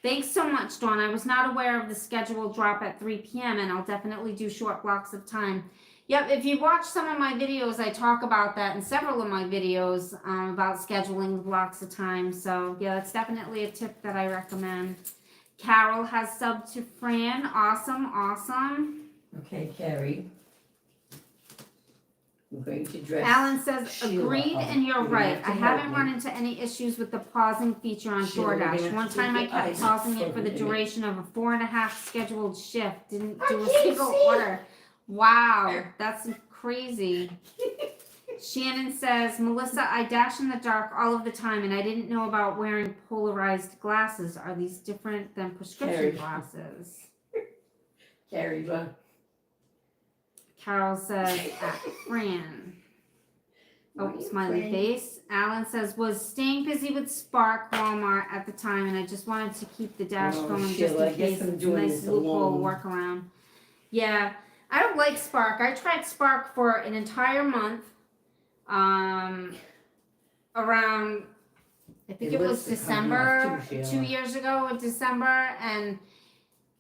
Speaker 1: Thanks so much, Dawn. I was not aware of the scheduled drop at 3 p.m. and I'll definitely do short blocks of time. Yep, if you watch some of my videos, I talk about that in several of my videos about scheduling blocks of time. So, yeah, that's definitely a tip that I recommend. Carol has subbed to Fran. Awesome, awesome.
Speaker 2: Okay, Carrie. I'm going to dress.
Speaker 1: Alan says,
Speaker 2: Sheila
Speaker 1: agreed,
Speaker 2: up.
Speaker 1: and you're
Speaker 2: You're gonna
Speaker 1: right.
Speaker 2: have to
Speaker 1: I
Speaker 2: help
Speaker 1: haven't
Speaker 2: me.
Speaker 1: run into any issues with the pausing feature on
Speaker 2: Sheila, you're gonna
Speaker 1: DoorDash.
Speaker 2: have
Speaker 1: One
Speaker 2: to
Speaker 1: time I
Speaker 2: take
Speaker 1: kept
Speaker 2: your eyes
Speaker 1: pausing it
Speaker 2: off
Speaker 1: for the
Speaker 2: of me.
Speaker 1: duration of a 4.5 scheduled shift. Didn't do a
Speaker 2: can't
Speaker 1: single
Speaker 2: see.
Speaker 1: order. Wow, that's crazy. Shannon says, Melissa, I dash in the dark all of the time, and I didn't know about wearing polarized glasses. Are these different than prescription
Speaker 2: Carrie.
Speaker 1: glasses?
Speaker 2: Carrie, look.
Speaker 1: Carol says, at Fran. Oh,
Speaker 2: What are you
Speaker 1: smiley
Speaker 2: saying?
Speaker 1: face. Alan says, was staying busy with Spark Walmart at the time, and I just wanted to keep the dash
Speaker 2: Oh,
Speaker 1: going just
Speaker 2: Sheila, I
Speaker 1: in
Speaker 2: guess
Speaker 1: case.
Speaker 2: I'm
Speaker 1: It's a
Speaker 2: doing
Speaker 1: nice
Speaker 2: this
Speaker 1: loophole
Speaker 2: alone.
Speaker 1: workaround. Yeah, I don't like Spark. I tried Spark for an entire month. Around, I think it was
Speaker 2: lips are coming off
Speaker 1: December,
Speaker 2: too,
Speaker 1: 2
Speaker 2: Sheila.
Speaker 1: years ago in December, and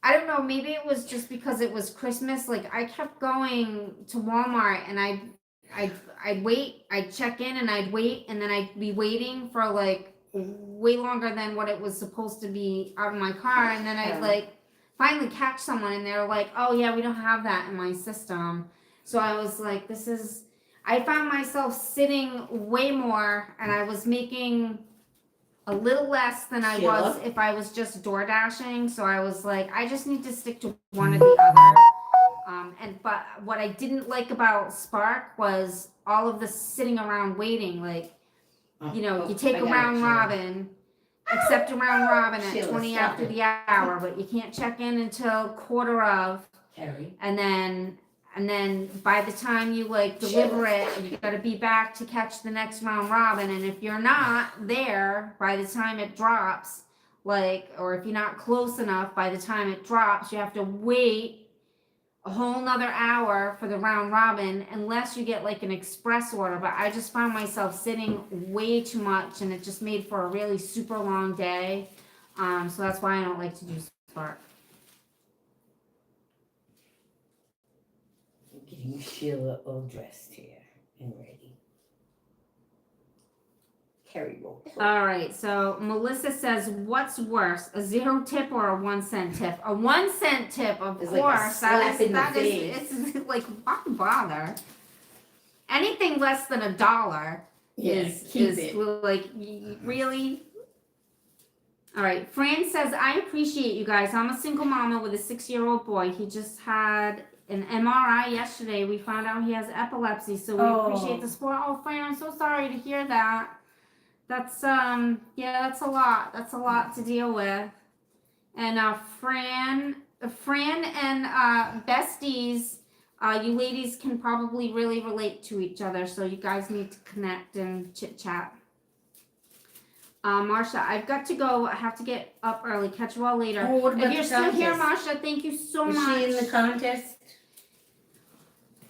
Speaker 1: I don't know, maybe it was just because it was Christmas. Like, I kept going to Walmart, and I'd wait, I'd check in, and I'd wait, and then I'd be waiting for like way longer than what it was supposed to be out of my car, and then I'd like finally catch someone, and they're like, oh yeah, we don't have that in my system. So I was like, I found myself sitting way more, and I was making a little less than I
Speaker 2: Sheila?
Speaker 1: was if I was just door dashing. So I was like, I just need to stick to one or the other. But what I didn't like about Spark was all of the sitting around waiting. Like, you take
Speaker 2: I
Speaker 1: a
Speaker 2: got it,
Speaker 1: round
Speaker 2: Sheila.
Speaker 1: robin, accept a round robin at
Speaker 2: Sheila,
Speaker 1: 20
Speaker 2: stop
Speaker 1: after
Speaker 2: it.
Speaker 1: the hour, but you can't check in until quarter of.
Speaker 2: Carrie.
Speaker 1: And then And then by the time you like deliver it, you got to be back to catch the next round robin. And if you're not there by the time it drops, like, or if you're not close enough by the time it drops, you have to wait a whole nother hour for the round robin, unless you get like an express order. But I just found myself sitting way too much, and it just made for a really super long day. So that's why I don't like to do Spark.
Speaker 2: Getting Sheila all dressed here and ready. Carry roll.
Speaker 1: All right, so Melissa says, what's worse, a 0 tip or a 1 cent tip? A 1 cent tip, of
Speaker 2: It's
Speaker 1: course.
Speaker 2: like a slap in the face.
Speaker 1: It's like, why bother? Anything less than $1 is like, really? All right, Fran says, I appreciate you guys. I'm a single mama with a 6-year-old boy. He just had an MRI yesterday. We found out he has epilepsy, so we appreciate the support. Oh, Fran, I'm so sorry to hear that. That's yeah, that's a lot. That's a lot to deal with. And Fran and besties, you ladies can probably really relate to each other, so you guys need to connect and chit chat. Marsha, I've got to go. I have to get up early. Catch you all later.
Speaker 2: Oh, what about
Speaker 1: if you're
Speaker 2: the
Speaker 1: still here,
Speaker 2: contest?
Speaker 1: Marsha, thank you so
Speaker 2: Is
Speaker 1: much.
Speaker 2: she in the contest?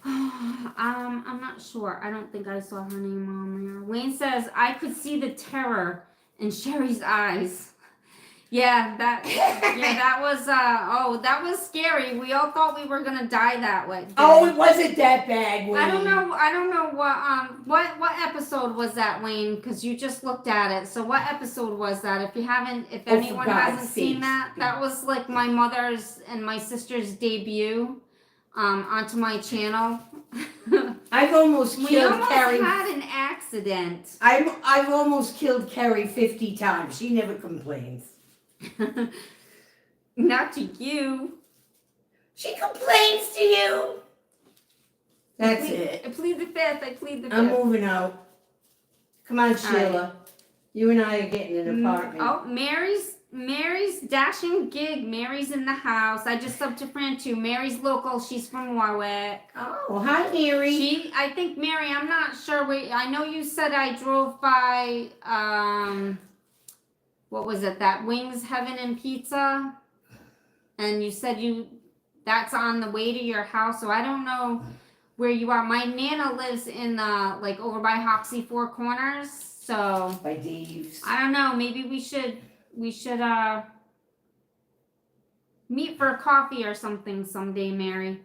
Speaker 1: I'm not sure. I don't think I saw her name on there. Wayne says, I could see the terror in Sherry's eyes. Yeah, that was that was scary. We all thought we were gonna die that way.
Speaker 2: Oh, it wasn't that bad, Wayne.
Speaker 1: I don't know what episode was that, Wayne, because you just looked at it. So what episode was that? If anyone hasn't seen that, that was like my mother's and my sister's debut onto my channel.
Speaker 2: I've almost
Speaker 1: We
Speaker 2: killed
Speaker 1: almost
Speaker 2: Carrie.
Speaker 1: had an accident.
Speaker 2: I've almost killed Carrie 50 times. She never complains.
Speaker 1: Not to you.
Speaker 2: She complains to you. That's it.
Speaker 1: I plead the fifth.
Speaker 2: I'm moving out. Come on, Sheila. You and I are getting an apartment.
Speaker 1: Oh, Mary's dashing gig. Mary's in the house. I just subbed to Fran too. Mary's local. She's from Warwick.
Speaker 2: Oh, hi, Mary.
Speaker 1: I think Mary. I'm not sure. I know you said I drove by. What was it? That Wings Heaven and Pizza, and you said that's on the way to your house. So I don't know where you are. My Nana lives in like over by Hoxie Four Corners. So
Speaker 2: By Dave's.
Speaker 1: I don't know. Maybe we should meet for a coffee or something someday, Mary.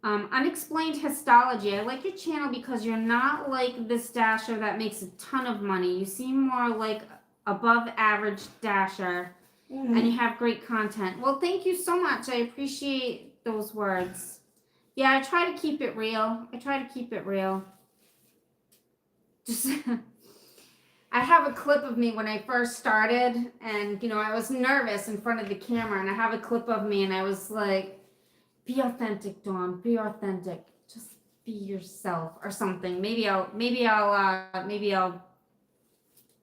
Speaker 1: Unexplained histology. I like your channel because you're not like this dasher that makes a ton of money. You seem more like above average dasher, and you have great content. Well, thank you so much. I appreciate those words. Yeah, I try to keep it real. Just I have a clip of me when I first started, and I was nervous in front of the camera, and I have a clip of me, and I was like, be authentic, Dawn, be authentic, just be yourself or something. Maybe I'll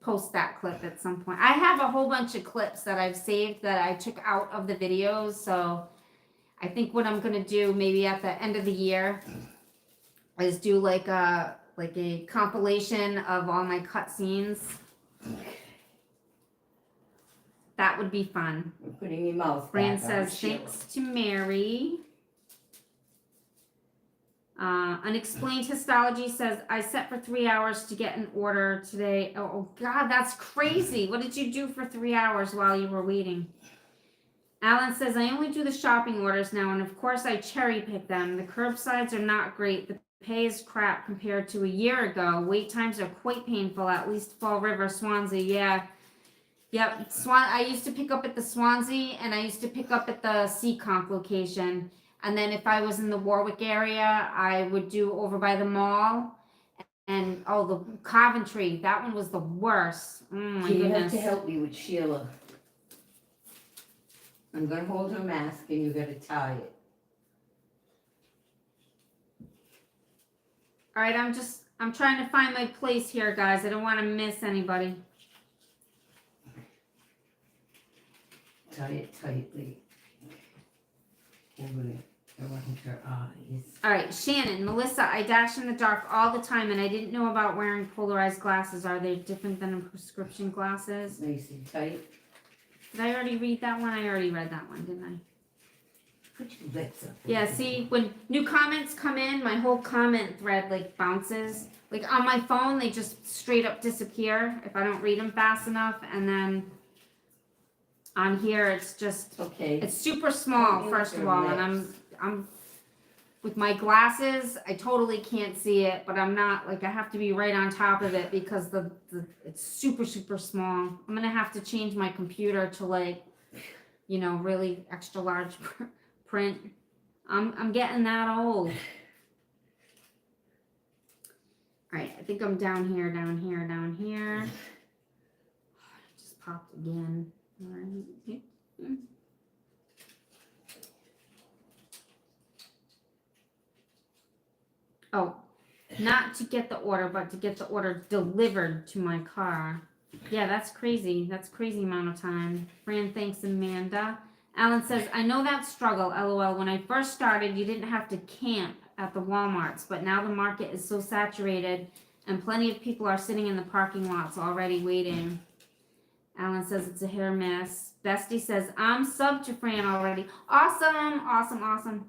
Speaker 1: post that clip at some point. I have a whole bunch of clips that I've saved that I took out of the videos, so I think what I'm gonna do maybe at the end of the year is do like a compilation of all my cutscenes. That would be fun.
Speaker 2: I'm putting your mouth
Speaker 1: Fran
Speaker 2: back on,
Speaker 1: says,
Speaker 2: Sheila.
Speaker 1: thanks to Mary. Unexplained histology says, I set for 3 hours to get an order today. Oh God, that's crazy. What did you do for 3 hours while you were waiting? Alan says, I only do the shopping orders now, and of course I cherry pick them. The curbsides are not great. The pay is crap compared to a year ago. Wait times are quite painful, at least Fall River, Swansea. Yeah. Yep. I used to pick up at the Swansea, and I used to pick up at the Seaconk location. And then if I was in the Warwick area, I would do over by the mall. And the Coventry, that one was the worst. Oh my
Speaker 2: You
Speaker 1: goodness.
Speaker 2: have to help me with Sheila. I'm going to hold her mask and you got to tie it.
Speaker 1: All right, I'm trying to find my place here, guys. I don't want to miss anybody.
Speaker 2: Tie it tightly. Over it. around her eyes.
Speaker 1: All right, Shannon, Melissa, I dash in the dark all the time, and I didn't know about wearing polarized glasses. Are they different than prescription glasses?
Speaker 2: Nice and tight.
Speaker 1: Did I already read that one? I already read that one, didn't I?
Speaker 2: Put your lips up.
Speaker 1: Yeah, see, when new comments come in, my whole comment thread, like, bounces. Like, on my phone, they just straight up disappear if I don't read them fast enough, and then on here, it's just...
Speaker 2: Okay.
Speaker 1: It's super small, first of all, and I'm with my glasses, I totally can't see it, but I'm not, like, I have to be right on top of it because it's super, super small. I'm gonna have to change my computer to, like, you know, really extra large print. I'm getting that old. All right, I think I'm down here. Just popped again. All right. Oh, not to get the order, but to get the order delivered to my car. Yeah, that's crazy. That's crazy amount of time. Fran, thanks, Amanda. Alan says, I know that struggle, LOL. When I first started, you didn't have to camp at the Walmarts, but now the market is so saturated and plenty of people are sitting in the parking lots already waiting. Alan says it's a hit or miss. Bestie says, I'm sub to Fran already. Awesome.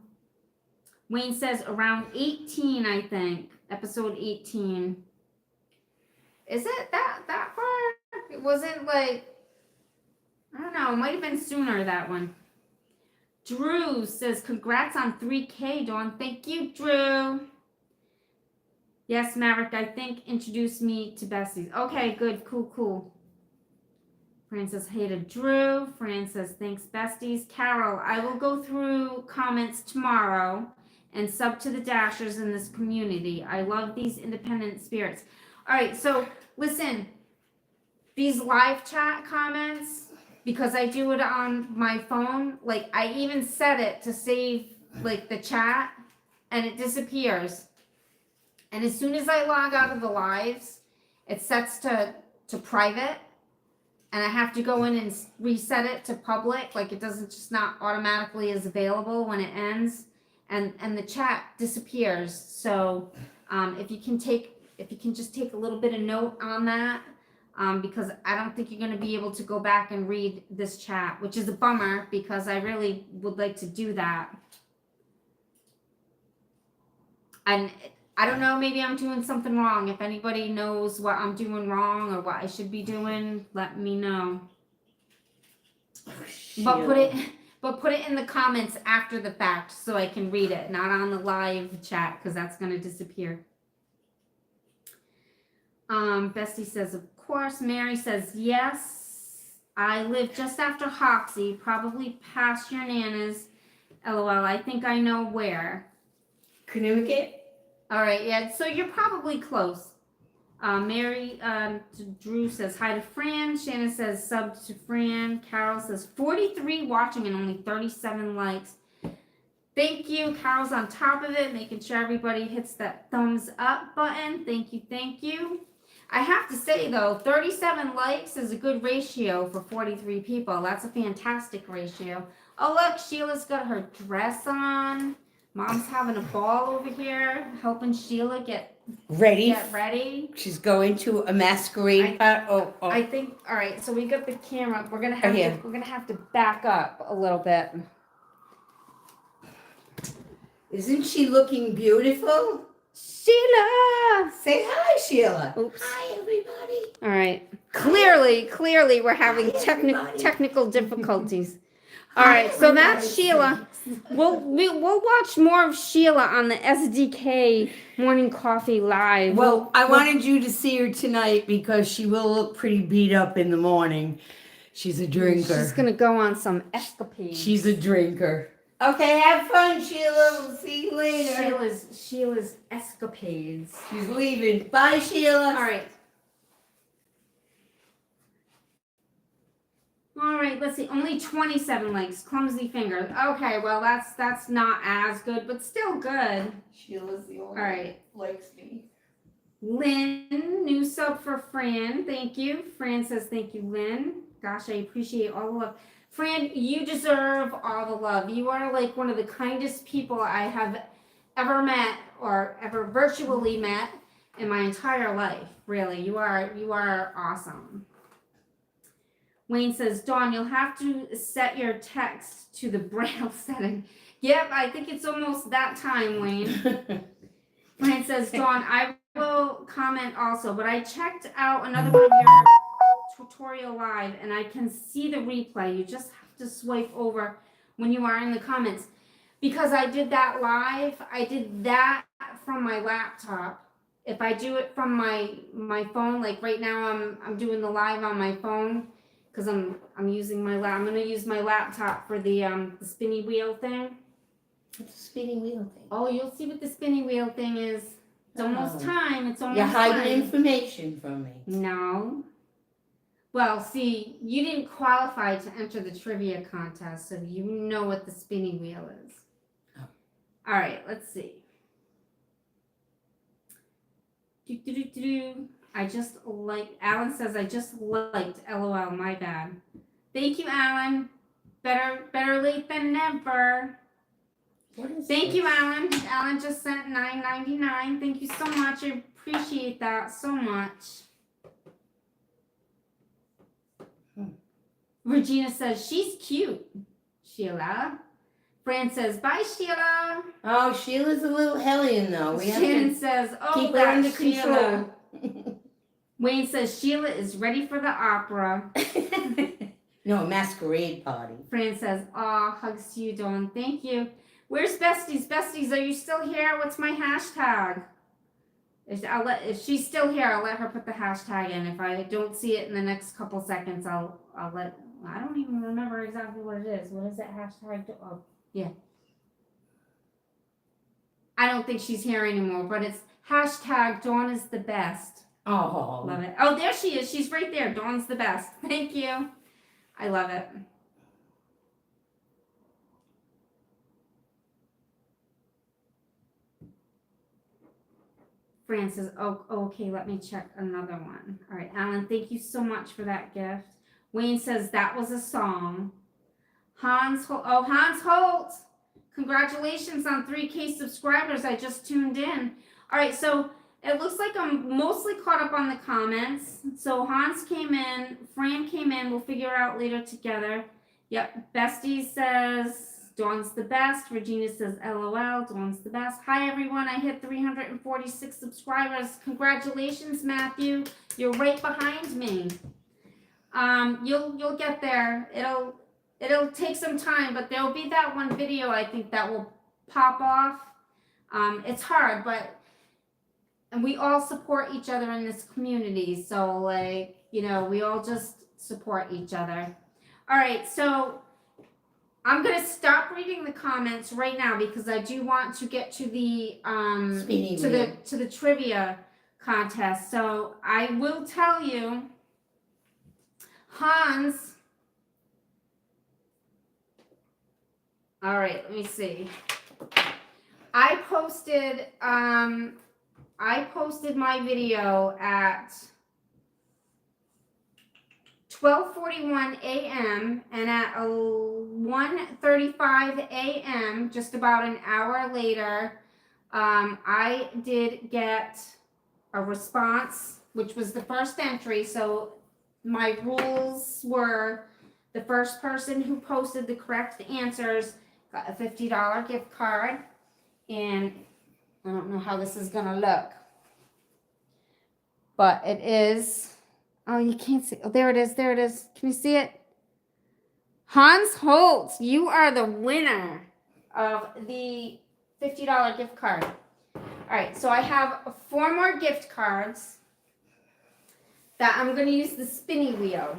Speaker 1: Wayne says around 18, I think. Episode 18. Is it that far? It wasn't like, I don't know. It might have been sooner, that one. Drew says, congrats on 3K, Dawn. Thank you, Drew. Yes, Maverick, I think introduce me to besties. Okay, good. Cool. Fran says, hey to Drew. Fran says, thanks, besties. Carol, I will go through comments tomorrow and sub to the dashers in this community. I love these independent spirits. All right, so listen, these live chat comments, because I do it on my phone, like I even set it to save like the chat and it disappears. And as soon as I log out of the lives, it sets to private. And I have to go in and reset it to public, like it doesn't just not automatically is available when it ends, and the chat disappears. So if you can just take a little bit of note on that, because I don't think you're going to be able to go back and read this chat, which is a bummer because I really would like to do that. And I don't know, maybe I'm doing something wrong. If anybody knows what I'm doing wrong or what I should be doing, let me know. But put it in the comments after the fact so I can read it, not on the live chat because that's going to disappear. Bestie says, of course. Mary says, yes. I live just after Hoxie, probably past your Nana's. LOL, I think I know where.
Speaker 2: Connecticut?
Speaker 1: All right, yeah, so you're probably close. Mary Drew says hi to Fran. Shannon says sub to Fran. Carol says 43 watching and only 37 likes. Thank you. Carol's on top of it, making sure everybody hits that thumbs up button. Thank you. I have to say, though, 37 likes is a good ratio for 43 people. That's a fantastic ratio. Oh, look, Sheila's got her dress on. Mom's having a ball over here, helping Sheila get ready.
Speaker 2: She's going to a masquerade party.
Speaker 1: I think. All right, so we got the camera. We're gonna have to back up a little bit.
Speaker 2: Isn't she looking beautiful?
Speaker 1: Sheila,
Speaker 2: say hi, Sheila.
Speaker 1: Oops.
Speaker 2: Hi, everybody.
Speaker 1: All right. Clearly, we're having technical difficulties. All right, so that's Sheila. We'll watch more of Sheila on the SDK Morning Coffee Live.
Speaker 2: Well, I wanted you to see her tonight because she will look pretty beat up in the morning. She's a drinker.
Speaker 1: She's gonna go on some escapade.
Speaker 2: She's a drinker. Okay, have fun, Sheila. We'll see you later.
Speaker 1: Sheila's escapades.
Speaker 2: She's leaving. Bye, Sheila.
Speaker 1: All right, let's see. Only 27 likes. Clumsy fingers. Okay, well that's not as good, but still good.
Speaker 2: Sheila's the only
Speaker 1: one that
Speaker 2: likes me.
Speaker 1: Lynn, new sub for Fran. Thank you. Fran says thank you, Lynn. Gosh, I appreciate all the love. Fran, you deserve all the love. You are like one of the kindest people I have ever met or ever virtually met in my entire life. Really, you are awesome. Wayne says, Dawn, you'll have to set your text to the Braille setting. Yep, I think it's almost that time, Wayne. Wayne says, Dawn, I will comment also, but I checked out another one of your tutorial live and I can see the replay. You just have to swipe over when you are in the comments. Because I did that live, I did that from my laptop. If I do it from my phone, like right now I'm doing the live on my phone because I'm using my I'm gonna use my laptop for the spinny wheel thing.
Speaker 2: What's the spinning wheel thing?
Speaker 1: Oh, you'll see what the spinny wheel thing is. It's almost time. It's almost
Speaker 2: You're hiding
Speaker 1: time.
Speaker 2: information from me.
Speaker 1: No. Well, see, you didn't qualify to enter the trivia contest, so you know what the spinning wheel is.
Speaker 2: Oh.
Speaker 1: All right, let's see. I just like, Alan says, I just liked, LOL, my bad. Thank you, Alan. Better late than never.
Speaker 2: What is
Speaker 1: Thank
Speaker 2: this?
Speaker 1: you, Alan. Alan just sent $9.99. Thank you so much. I appreciate that so much. Regina says, she's cute, Sheila. Fran says, bye, Sheila.
Speaker 2: Oh, Sheila's a little hellion, though. We have
Speaker 1: Shannon
Speaker 2: to
Speaker 1: says, oh,
Speaker 2: keep her
Speaker 1: that
Speaker 2: under
Speaker 1: Sheila.
Speaker 2: control.
Speaker 1: Wayne says, Sheila is ready for the opera.
Speaker 2: No, a masquerade party.
Speaker 1: Fran says, aw, hugs to you, Dawn. Thank you. Where's Besties? Besties, are you still here? What's my hashtag? If she's still here, I'll let her put the hashtag in. If I don't see it in the next couple seconds, I'll let. I don't even remember exactly what it is. What is that hashtag? Oh, yeah. I don't think she's here anymore, but it's hashtag Dawn is the best.
Speaker 2: Oh.
Speaker 1: Love it. Oh, there she is. She's right there. Dawn's the best. Thank you. I love it. Fran says, oh, okay, let me check another one. All right, Alan, thank you so much for that gift. Wayne says, that was a song. Hans Holt. Congratulations on 3K subscribers. I just tuned in. All right, so it looks like I'm mostly caught up on the comments. So Hans came in, Fran came in. We'll figure out later together. Yep, Bestie says, Dawn's the best. Regina says, LOL, Dawn's the best. Hi, everyone. I hit 346 subscribers. Congratulations, Matthew. You're right behind me. You'll get there. It'll take some time, but there'll be that one video I think that will pop off. It's hard, and we all support each other in this community. So, like, we all just support each other. All right, so I'm gonna stop reading the comments right now because I do want to get to the to the trivia contest. So I will tell you, Hans. All right, let me see. I posted my video at 12:41 a.m. and at 1:35 a.m., just about an hour later, I did get a response, which was the first entry. So my rules were the first person who posted the correct answers got a $50 gift card. And I don't know how this is going to look, but it is. Oh, you can't see. Oh, there it is. There it is. Can you see it? Hans Holtz, you are the winner of the $50 gift card. All right, so I have 4 more gift cards that I'm going to use the spinny wheel.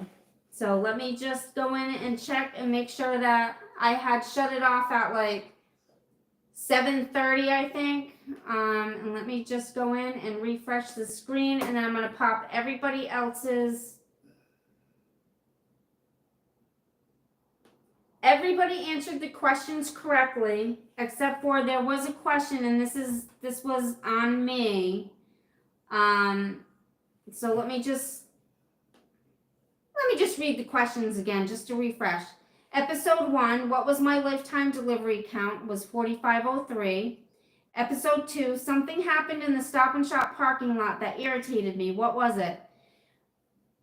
Speaker 1: So let me just go in and check and make sure that I had shut it off at like 7:30, I think. And let me just go in and refresh the screen, and then I'm going to pop everybody else's. Everybody answered the questions correctly, except for there was a question, and this was on me. So let me just read the questions again, just to refresh. Episode 1, what was my lifetime delivery count, was 4503. Episode 2, something happened in the Stop and Shop parking lot that irritated me. What was it?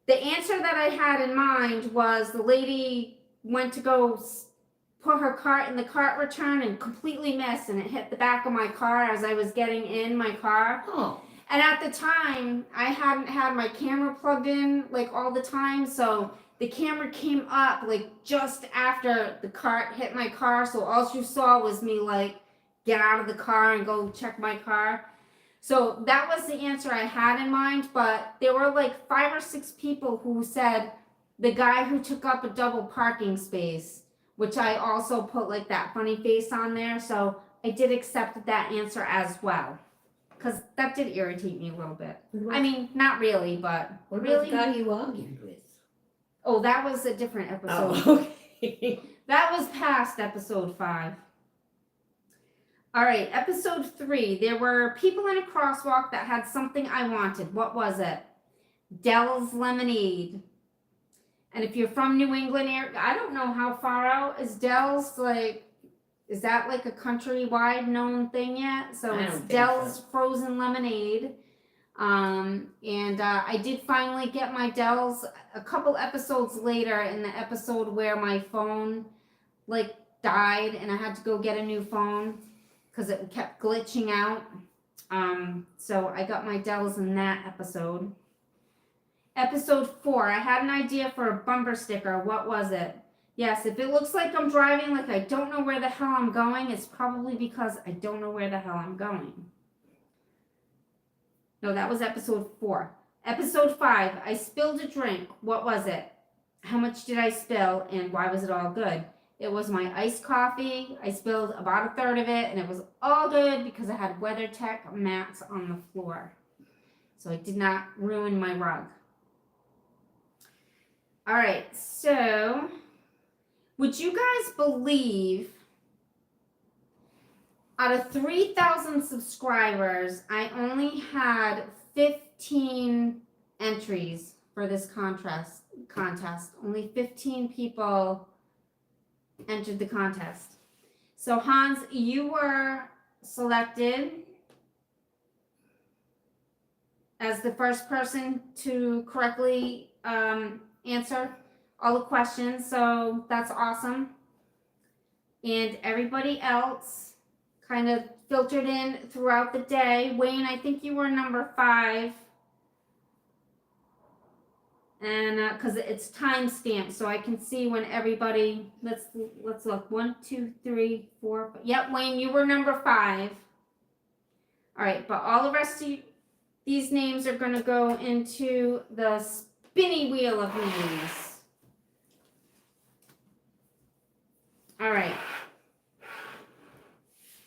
Speaker 1: The answer that I had in mind was the lady went to go put her cart in the cart return and completely missed, and it hit the back of my car as I was getting in my car.
Speaker 2: Oh.
Speaker 1: And at the time, I hadn't had my camera plugged in like all the time, so the camera came up like just after the cart hit my car, so all you saw was me like get out of the car and go check my car. So that was the answer I had in mind, but there were like 5 or 6 people who said the guy who took up a double parking space, which I also put like that funny face on there, so I did accept that answer as well. Because that did irritate me a little bit. I mean, not really, but
Speaker 2: What
Speaker 1: really?
Speaker 2: about the guy you argued with?
Speaker 1: Oh, that was a different episode.
Speaker 2: Oh, okay.
Speaker 1: That was past episode 5. All right, episode 3. There were people in a crosswalk that had something I wanted. What was it? Dell's Lemonade. And if you're from New England area, I don't know how far out is Dell's, like, is that like a countrywide known thing yet? So it's Dell's Frozen Lemonade. I did finally get my Dell's a couple episodes later, in the episode where my phone like died and I had to go get a new phone because it kept glitching out. So I got my Dell's in that episode. Episode 4, I had an idea for a bumper sticker. What was it? Yes, if it looks like I'm driving like I don't know where the hell I'm going, it's probably because I don't know where the hell I'm going. No, that was episode 4. Episode 5, I spilled a drink. What was it? How much did I spill and why was it all good? It was my iced coffee. I spilled about 1/3 of it and it was all good because I had WeatherTech mats on the floor. So it did not ruin my rug. All right, so would you guys believe out of 3,000 subscribers, I only had 15 entries for this contest. Only 15 people entered the contest. So Hans, you were selected as the first person to correctly answer all the questions, so that's awesome. And everybody else kind of filtered in throughout the day. Wayne, I think you were number 5. And because it's time stamped, so I can see when everybody, let's look, 1, 2, 3, 4, yep, Wayne, you were number 5. All right, but all the rest of these names are going to go into the spinny wheel of names. All right.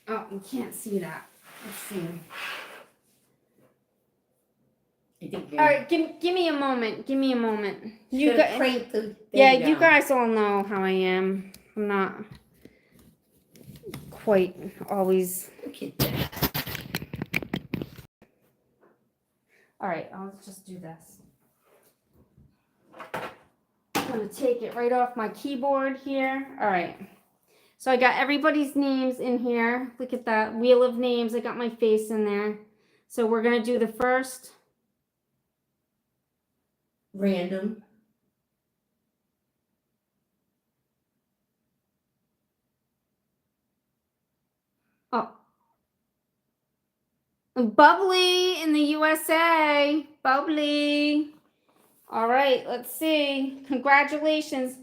Speaker 1: Oh, you can't see that. Let's see.
Speaker 2: I think
Speaker 1: All right, give me a moment. Give me a moment. You
Speaker 2: guys,
Speaker 1: guys, you guys all know how I am. I'm not quite always.
Speaker 2: Look at that.
Speaker 1: All right, I'll just do this. I'm gonna take it right off my keyboard here. All right. So I got everybody's names in here. Look at that wheel of names. I got my face in there. So we're gonna do the first.
Speaker 2: Random.
Speaker 1: Oh. Bubbly in the USA. Bubbly. All right, let's see. Congratulations.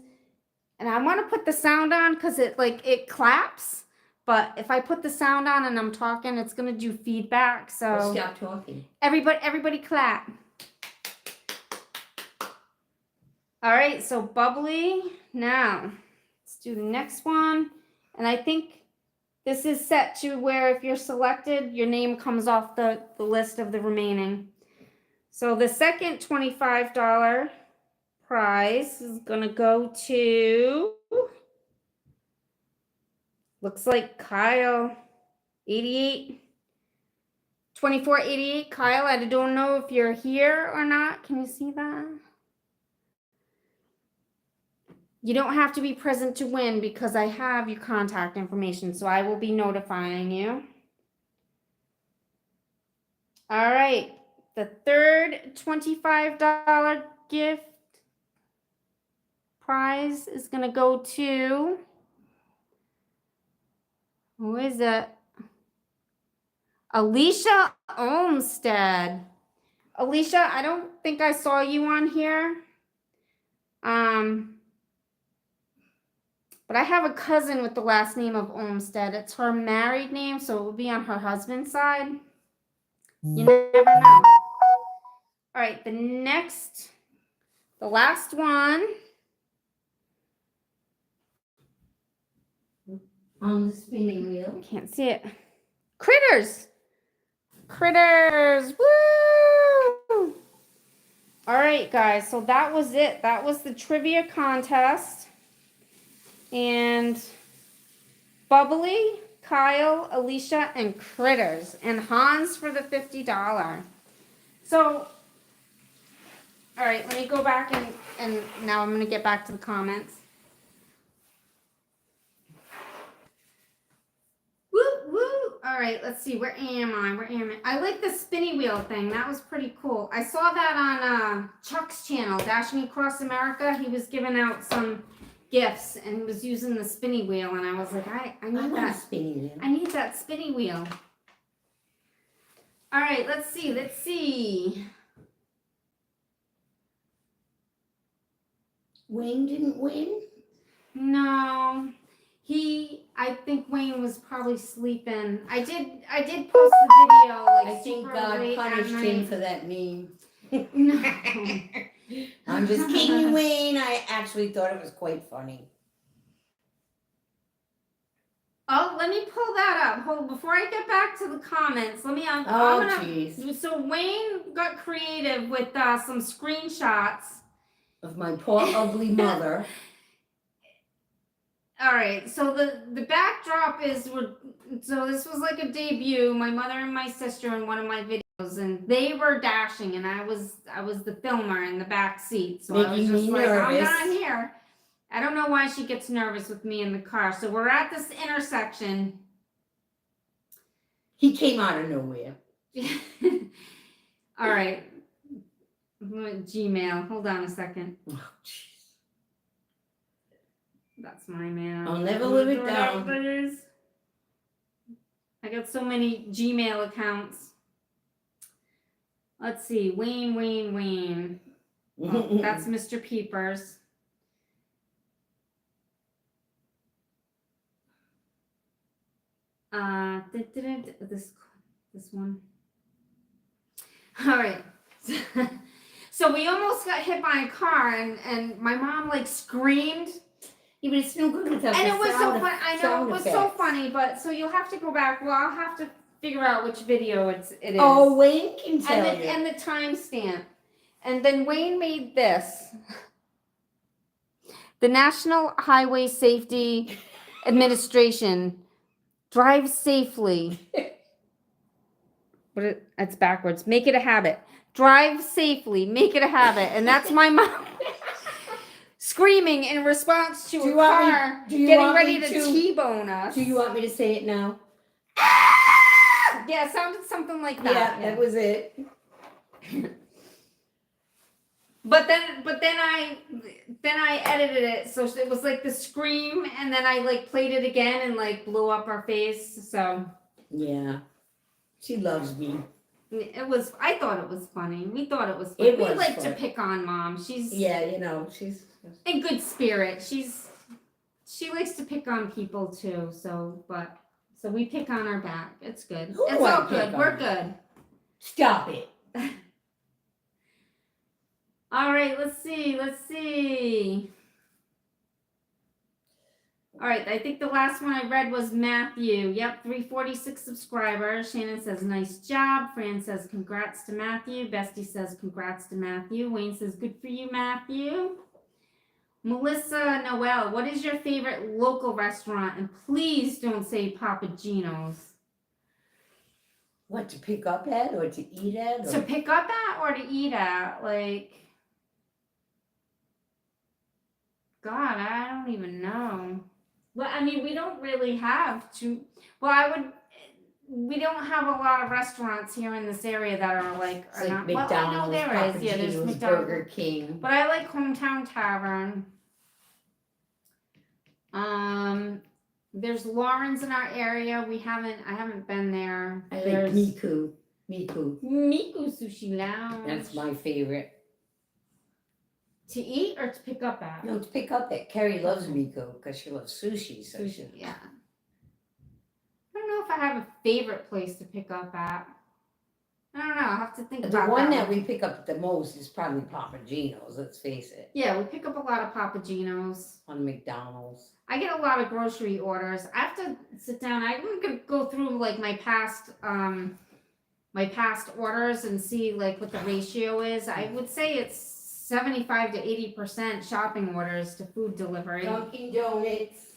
Speaker 1: And I want to put the sound on because it claps. But if I put the sound on and I'm talking, it's going to do feedback. So
Speaker 2: Well, stop talking.
Speaker 1: Everybody clap. All right, so Bubbly. Now, let's do the next one. And I think this is set to where if you're selected, your name comes off the list of the remaining. So the second $25 prize is going to go to, looks like Kyle, 2488. Kyle, I don't know if you're here or not. Can you see that? You don't have to be present to win because I have your contact information, so I will be notifying you. All right, the third $25 gift prize is going to go to, who is it? Alicia Olmstead. Alicia, I don't think I saw you on here. But I have a cousin with the last name of Olmstead. It's her married name, so it will be on her husband's side. You never know. All right, the last one.
Speaker 2: On the spinning wheel.
Speaker 1: Can't see it. Critters. Critters. Woo! All right, guys. So that was it. That was the trivia contest. And Bubbly, Kyle, Alicia, and Critters. And Hans for the $50. So, all right, let me go back and now I'm going to get back to the comments. Woo, woo. All right, let's see. Where am I? I like the spinny wheel thing. That was pretty cool. I saw that on Chuck's channel, Dashing Across America. He was giving out some gifts and he was using the spinny wheel. And I was like, I need that
Speaker 2: spinning wheel.
Speaker 1: I need that spinny wheel. All right, let's see.
Speaker 2: Wayne didn't win?
Speaker 1: No. I think Wayne was probably sleeping. I did post the video like
Speaker 2: I think
Speaker 1: super
Speaker 2: God
Speaker 1: late at
Speaker 2: punished him
Speaker 1: night.
Speaker 2: for that meme.
Speaker 1: No.
Speaker 2: I'm just kidding, Wayne. I actually thought it was quite funny.
Speaker 1: Oh, let me pull that up. Hold before I get back to the comments. Let me.
Speaker 2: Jeez.
Speaker 1: So Wayne got creative with some screenshots
Speaker 2: Of my poor ugly mother.
Speaker 1: All right, so the backdrop is so this was like a debut. My mother and my sister in one of my videos, and they were dashing, and I was the filmer in the back seat. So I was just like, I'm not here. I don't know why she gets nervous with me in the car. So we're at this intersection.
Speaker 2: He came out of nowhere.
Speaker 1: All right, Gmail. Hold on a second.
Speaker 2: Oh, jeez.
Speaker 1: That's my man.
Speaker 2: I'll never live it down.
Speaker 1: I got so many Gmail accounts. Let's see. Wayne. Oh, that's Mr. Peepers. This one. All right. So we almost got hit by a car, and my mom like screamed.
Speaker 2: Yeah, but it's no good without
Speaker 1: And
Speaker 2: the
Speaker 1: it was so
Speaker 2: sound
Speaker 1: fun. I know it was so
Speaker 2: effects.
Speaker 1: funny, but so you'll have to go back. Well, I'll have to figure out which video it is.
Speaker 2: Oh, Wayne can tell you.
Speaker 1: And the timestamp. And then Wayne made this. The National Highway Safety Administration. Drive safely. But it's backwards. Make it a habit. Drive safely. Make it a habit. And that's my mom. Screaming in response to a car getting ready to T-bone us.
Speaker 2: Do you want me to say it now?
Speaker 1: Yeah, it sounded something like that.
Speaker 2: Yeah, that was it.
Speaker 1: But then I edited it so it was like the scream, and then I like played it again and like blew up her face. So
Speaker 2: yeah, she loves me.
Speaker 1: I thought it was funny. We thought it was funny. We like to pick on Mom. She's
Speaker 2: she's
Speaker 1: in good spirit. She likes to pick on people too. So we pick on her back. It's good. It's all good. We're good.
Speaker 2: Stop it.
Speaker 1: All right, let's see. All right, I think the last one I read was Matthew. Yep, 346 subscribers. Shannon says, nice job. Fran says, congrats to Matthew. Bestie says, congrats to Matthew. Wayne says, good for you, Matthew. Melissa Noel, what is your favorite local restaurant? And please don't say Papa Gino's.
Speaker 2: What, to pick up at or to eat at?
Speaker 1: To pick up at or to eat at? Like... God, I don't even know. Well, I mean, we don't really have to. Well, we don't have a lot of restaurants here in this area that are like.
Speaker 2: It's like
Speaker 1: not,
Speaker 2: McDonald's,
Speaker 1: well, I know there is. Yeah, there's
Speaker 2: Papa Gino's,
Speaker 1: McDonald's.
Speaker 2: Burger King.
Speaker 1: But I like Hometown Tavern. There's Lauren's in our area. I haven't been there.
Speaker 2: I like
Speaker 1: There's
Speaker 2: Miku.
Speaker 1: Miku Sushi Lounge.
Speaker 2: That's my favorite.
Speaker 1: To eat or to pick up at?
Speaker 2: No, to pick up at. Carrie loves Miku because she loves sushi. So
Speaker 1: Sushi, yeah. I don't know if I have a favorite place to pick up at. I don't know. I'll have to think
Speaker 2: the
Speaker 1: about
Speaker 2: one
Speaker 1: that
Speaker 2: that we pick up the most is probably Papa Gino's. Let's face it.
Speaker 1: Yeah, we pick up a lot of Papa Gino's.
Speaker 2: On McDonald's.
Speaker 1: I get a lot of grocery orders. I have to sit down. I'm gonna go through like my past orders and see like what the ratio is. I would say it's 75 to 80% shopping orders to food delivery.
Speaker 2: Dunkin' Donuts.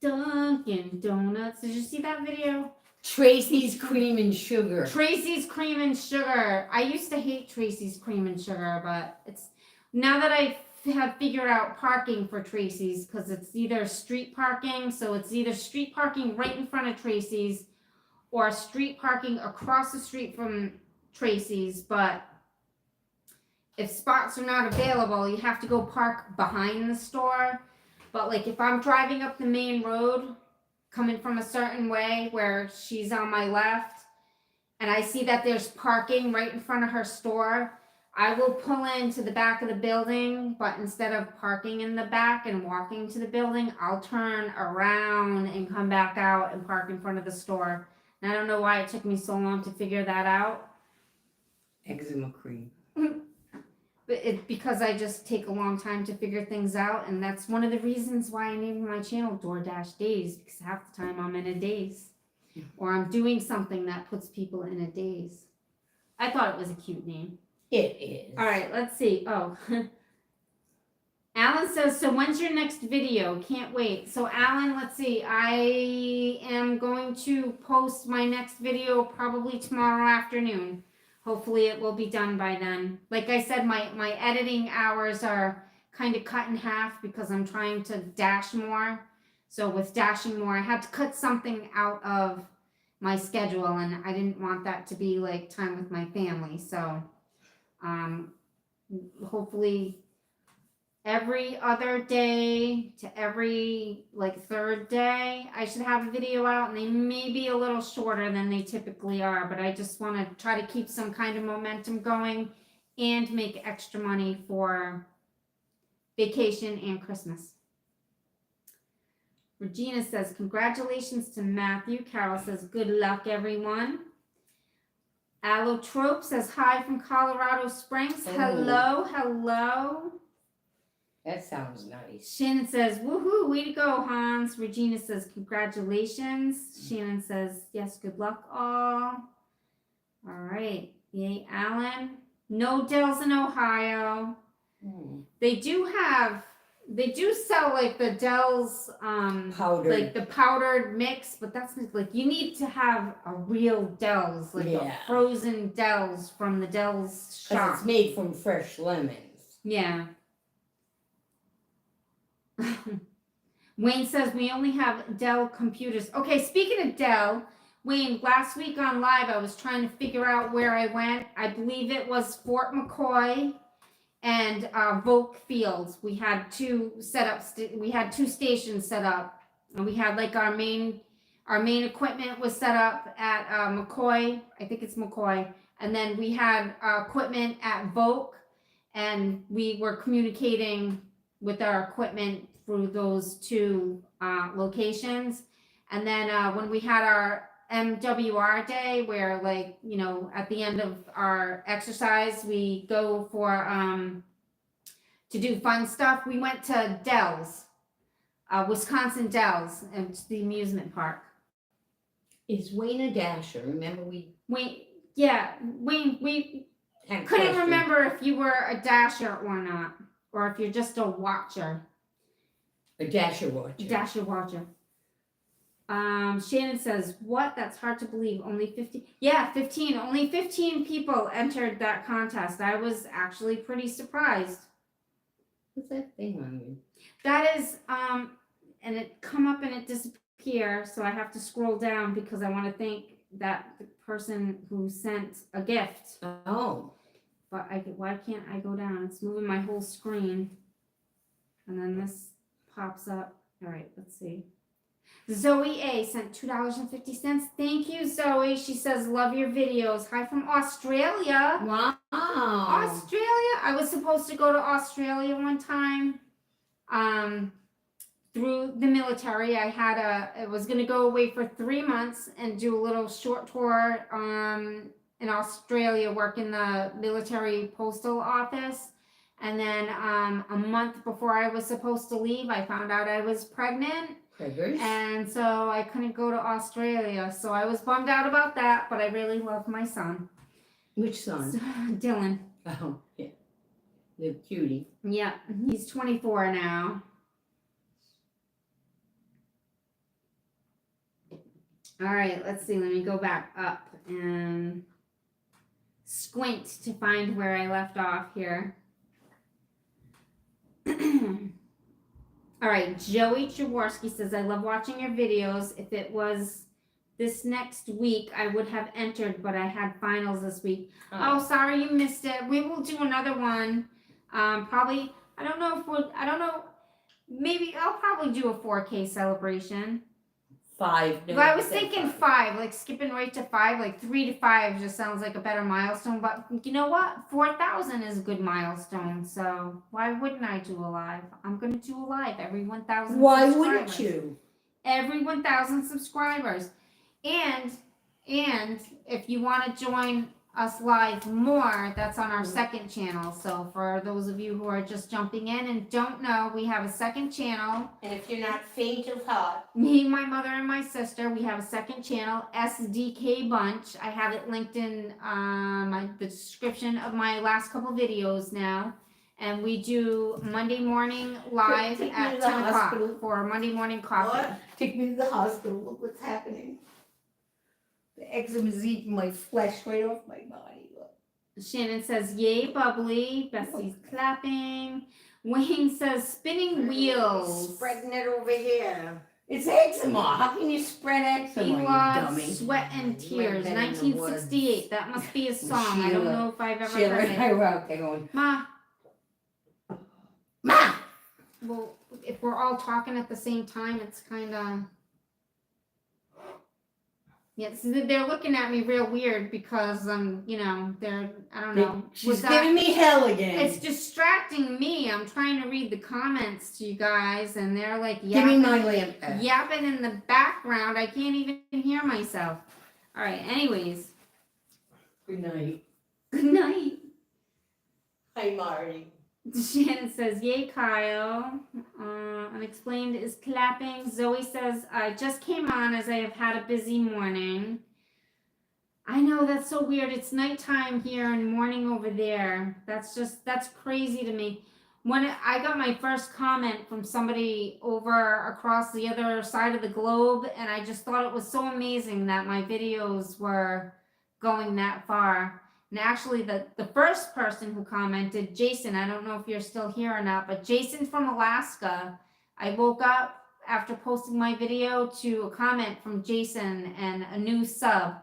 Speaker 1: Dunkin' Donuts. Did you see that video?
Speaker 2: Tracy's Cream and Sugar.
Speaker 1: Tracy's Cream and Sugar. I used to hate Tracy's Cream and Sugar, but it's now that I have figured out parking for Tracy's, because it's either street parking, so it's either street parking right in front of Tracy's or street parking across the street from Tracy's, but if spots are not available, you have to go park behind the store. But like if I'm driving up the main road, coming from a certain way where she's on my left, and I see that there's parking right in front of her store, I will pull into the back of the building, but instead of parking in the back and walking to the building, I'll turn around and come back out and park in front of the store. And I don't know why it took me so long to figure that out.
Speaker 2: Eczema cream.
Speaker 1: But it's because I just take a long time to figure things out, and that's one of the reasons why I named my channel DoorDash Days, because half the time I'm in a daze. Or I'm doing something that puts people in a daze. I thought it was a cute name.
Speaker 2: It is.
Speaker 1: All right, let's see. Oh, Alan says, so when's your next video? Can't wait. So Alan, let's see. I am going to post my next video probably tomorrow afternoon. Hopefully it will be done by then. Like I said, my editing hours are kind of cut in half because I'm trying to dash more. So with dashing more, I had to cut something out of my schedule, and I didn't want that to be like time with my family. So hopefully every other day to every like third day I should have a video out, and they may be a little shorter than they typically are, but I just want to try to keep some kind of momentum going and make extra money for vacation and Christmas. Regina says congratulations to Matthew. Carol says good luck everyone. Allotrope says hi from Colorado Springs. Hello, hello.
Speaker 2: That sounds nice.
Speaker 1: Shannon says, woohoo, way to go, Hans. Regina says, congratulations. Shannon says, yes, good luck, all. All right. Yay, Alan. No Dells in Ohio. They do sell like the Dells,
Speaker 2: powdered.
Speaker 1: like the powdered mix, but that's like, you need to have a real Dells, like a frozen Dells from the Dells shop.
Speaker 2: Because it's made from fresh lemons.
Speaker 1: Yeah. Wayne says we only have Dell computers. Okay, speaking of Dell, Wayne, last week on live I was trying to figure out where I went. I believe it was Fort McCoy and Volk Fields. We had two setups. We had two stations set up, and we had like our main equipment was set up at McCoy. I think it's McCoy, and then we had equipment at Volk, and we were communicating with our equipment through those two locations. And then when we had our MWR day, where like, you know, at the end of our exercise, we go for to do fun stuff. We went to Dells, Wisconsin Dells, and to the amusement park.
Speaker 2: Is Wayne a dasher? Remember
Speaker 1: we couldn't remember if you were a dasher or not, or if you're just a watcher.
Speaker 2: A dasher watcher.
Speaker 1: Dasher watcher. Shannon says, what? That's hard to believe. Only 15. Yeah, 15. Only 15 people entered that contest. I was actually pretty surprised.
Speaker 2: What's that thing on you?
Speaker 1: That is, and it come up and it disappear, so I have to scroll down because I want to thank that the person who sent a gift.
Speaker 2: Oh.
Speaker 1: But why can't I go down? It's moving my whole screen. And then this pops up. All right, let's see. Zoe A sent $2.50. Thank you, Zoe. She says, love your videos. Hi from Australia.
Speaker 2: Wow.
Speaker 1: Australia. I was supposed to go to Australia one time. Through the military. I was going to go away for 3 months and do a little short tour in Australia, work in the military postal office. And then a month before I was supposed to leave, I found out I was pregnant.
Speaker 2: Preggers.
Speaker 1: And so I couldn't go to Australia. So I was bummed out about that, but I really love my son.
Speaker 2: Which son?
Speaker 1: Dylan.
Speaker 2: Oh, yeah. The cutie.
Speaker 1: Yeah, he's 24 now. All right, let's see. Let me go back up and squint to find where I left off here. All right, Joey Jaworski says, I love watching your videos. If it was this next week, I would have entered, but I had finals this week. Oh, sorry you missed it. We will do another one. Probably, I don't know. Maybe I'll probably do a 4K celebration.
Speaker 2: 5. No,
Speaker 1: But I was thinking 5, like skipping right to 5, like 3 to 5 just sounds like a better milestone. But you know what? 4,000 is a good milestone. So why wouldn't I do a live? I'm going to do a live every 1,000
Speaker 2: Why
Speaker 1: subscribers.
Speaker 2: wouldn't you?
Speaker 1: Every 1,000 subscribers. And if you want to join us live more, that's on our second channel. So for those of you who are just jumping in and don't know, we have a second channel.
Speaker 2: And if you're not faint of heart.
Speaker 1: Me, my mother, and my sister, we have a second channel, SDK Bunch. I have it linked in the description of my last couple videos now. And we do Monday morning live
Speaker 2: Take me
Speaker 1: at
Speaker 2: to the
Speaker 1: 10 o'clock
Speaker 2: hospital.
Speaker 1: for Monday morning coffee.
Speaker 2: What? Take me to the hospital. Look what's happening. The eczema is eating my flesh right off my body. Look.
Speaker 1: Shannon says, yay, bubbly. Bessie's clapping. Wayne says, spinning wheels.
Speaker 2: Spreading it over here. It's eczema. How can you spread eczema, you
Speaker 1: Elon,
Speaker 2: dummy?
Speaker 1: Sweat and Tears,
Speaker 2: Right then in the
Speaker 1: 1968. That must be a song. I don't know if I've ever
Speaker 2: Sheila
Speaker 1: heard
Speaker 2: and I
Speaker 1: it.
Speaker 2: were out there going,
Speaker 1: Ma,
Speaker 2: Ma!
Speaker 1: well, if we're all talking at the same time, it's kind of... Yes, they're looking at me real weird because, they're, I don't know.
Speaker 2: She's giving me hell again.
Speaker 1: It's distracting me. I'm trying to read the comments to you guys, and they're like
Speaker 2: Give me
Speaker 1: yapping,
Speaker 2: my lamp back.
Speaker 1: yapping in the background. I can't even hear myself. All right, anyways.
Speaker 2: Good night.
Speaker 1: Good night.
Speaker 2: Hi, Marty.
Speaker 1: Shannon says, yay, Kyle. Unexplained is clapping. Zoe says, I just came on as I have had a busy morning. I know, that's so weird. It's nighttime here and morning over there. That's crazy to me. When I got my first comment from somebody over across the other side of the globe, and I just thought it was so amazing that my videos were going that far. And actually, the first person who commented, Jason, I don't know if you're still here or not, but Jason from Alaska, I woke up after posting my video to a comment from Jason and a new sub.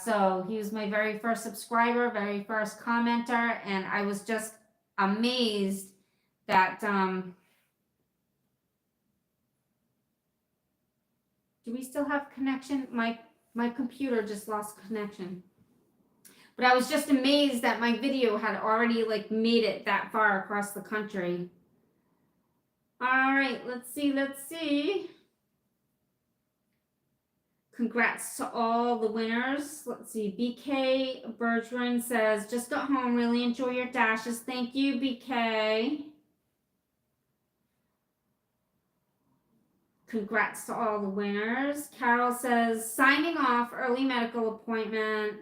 Speaker 1: So he was my very first subscriber, very first commenter, and I was just amazed that, do we still have connection? My computer just lost connection. But I was just amazed that my video had already made it that far across the country. All right, let's see. Congrats to all the winners. Let's see, BK Bergeron says, just got home, really enjoy your dashes. Thank you, BK. Congrats to all the winners. Carol says, signing off, early medical appointment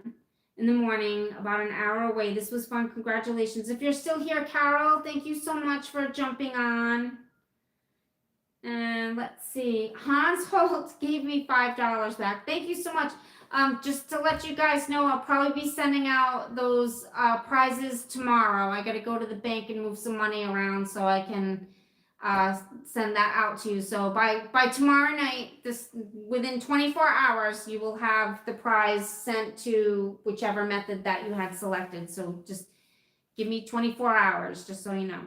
Speaker 1: in the morning, about an hour away. This was fun. Congratulations. If you're still here, Carol, thank you so much for jumping on. And let's see. Hans Holt gave me $5 back. Thank you so much. Just to let you guys know, I'll probably be sending out those prizes tomorrow. I got to go to the bank and move some money around so I can send that out to you. So by tomorrow night, within 24 hours, you will have the prize sent to whichever method that you had selected. So just give me 24 hours, just so you know.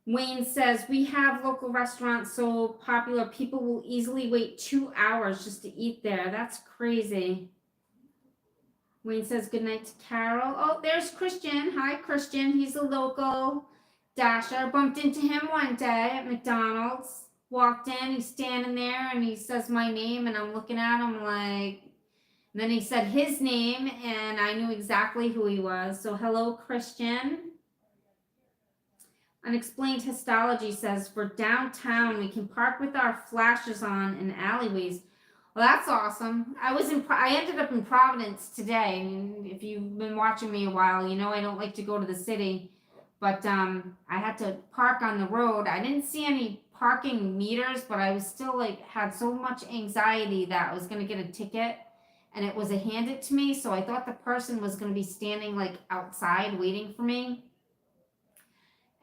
Speaker 1: Wayne says, we have local restaurants so popular, people will easily wait 2 hours just to eat there. That's crazy. Wayne says, good night to Carol. Oh, there's Christian. Hi, Christian. He's a local dasher. Bumped into him one day at McDonald's. Walked in, he's standing there, and he says my name, and I'm looking at him like... And then he said his name, and I knew exactly who he was. So, hello, Christian. Unexplained Histology says, for downtown, we can park with our flashes on in alleyways. Well, that's awesome. I ended up in Providence today. And if you've been watching me a while, you know I don't like to go to the city. But I had to park on the road. I didn't see any parking meters, but I was still had so much anxiety that I was going to get a ticket. And it was handed to me, so I thought the person was going to be standing outside waiting for me.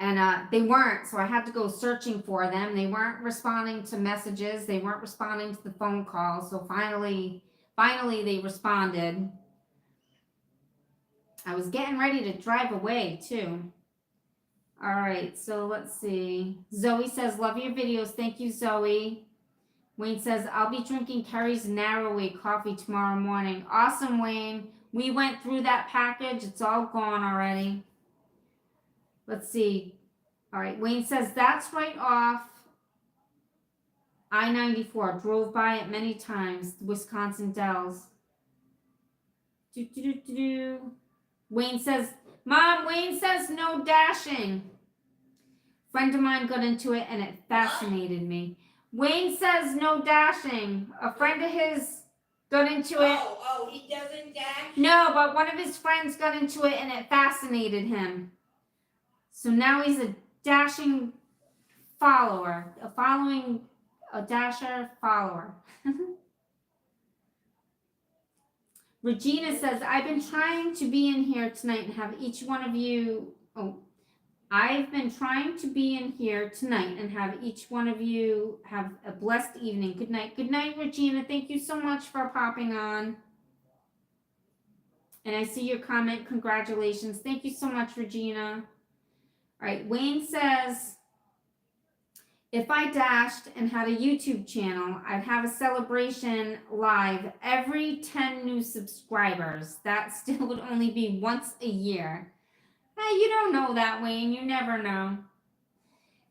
Speaker 1: And they weren't, so I had to go searching for them. They weren't responding to messages. They weren't responding to the phone calls. So finally they responded. I was getting ready to drive away, too. All right, so let's see. Zoe says, love your videos. Thank you, Zoe. Wayne says, I'll be drinking Kerry's Narrowway coffee tomorrow morning. Awesome, Wayne. We went through that package. It's all gone already. Let's see. All right, Wayne says, that's right off I-94. Drove by it many times. Wisconsin Dells. Wayne says, Mom, Wayne says no dashing. Friend of mine got into it and it fascinated me. Wayne says no dashing. A friend of his got into it.
Speaker 2: Oh, he doesn't dash?
Speaker 1: No, but one of his friends got into it and it fascinated him. So now he's a dashing follower. A dasher follower. Regina says, I've been trying to be in here tonight and have each one of you... I've been trying to be in here tonight and have each one of you have a blessed evening. Good night. Good night, Regina. Thank you so much for popping on. And I see your comment. Congratulations. Thank you so much, Regina. All right. Wayne says, if I dashed and had a YouTube channel, I'd have a celebration live every 10 new subscribers. That still would only be once a year. Hey, you don't know that, Wayne. You never know.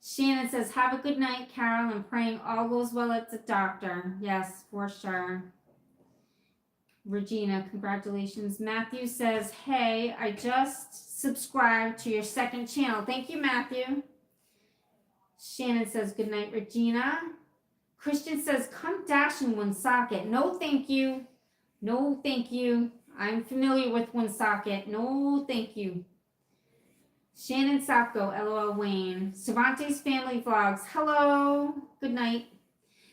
Speaker 1: Shannon says, have a good night, Carol, and praying all goes well at the doctor. Yes, for sure. Regina, congratulations. Matthew says, hey, I just subscribed to your second channel. Thank you, Matthew. Shannon says, good night, Regina. Christian says, come dash in Woonsocket. No, thank you. No, thank you. I'm familiar with Woonsocket. No, thank you. Shannon Sapko, LOL Wayne. Cervantes Family Vlogs. Hello. Good night.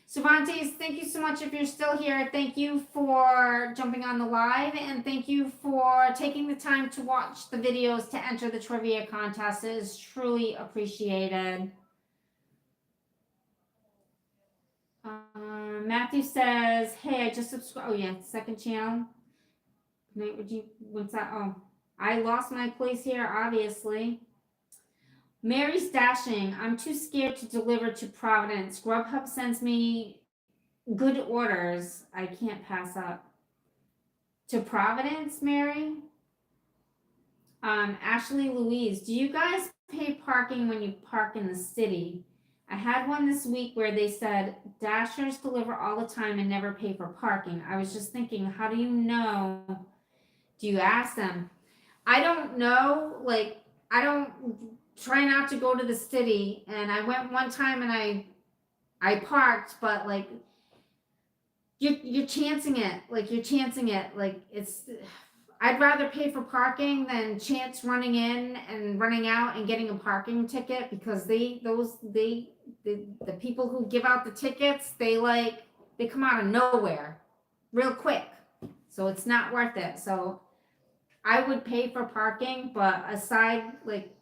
Speaker 1: Cervantes, thank you so much if you're still here. Thank you for jumping on the live, and thank you for taking the time to watch the videos to enter the trivia contest. It is truly appreciated. Matthew says, hey, I just subscribed. Oh, yeah, second channel. Good night, Regina. What's that? Oh. I lost my place here, obviously. Mary's dashing. I'm too scared to deliver to Providence. Grubhub sends me good orders. I can't pass up. To Providence, Mary? Ashley Louise, do you guys pay parking when you park in the city? I had one this week where they said dashers deliver all the time and never pay for parking. I was just thinking, how do you know? Do you ask them? I don't know, I don't try not to go to the city, and I went one time and I parked, but you're chancing it, it's, I'd rather pay for parking than chance running in and running out and getting a parking ticket, because the people who give out the tickets, they come out of nowhere real quick. So it's not worth it. So I would pay for parking, but aside, like,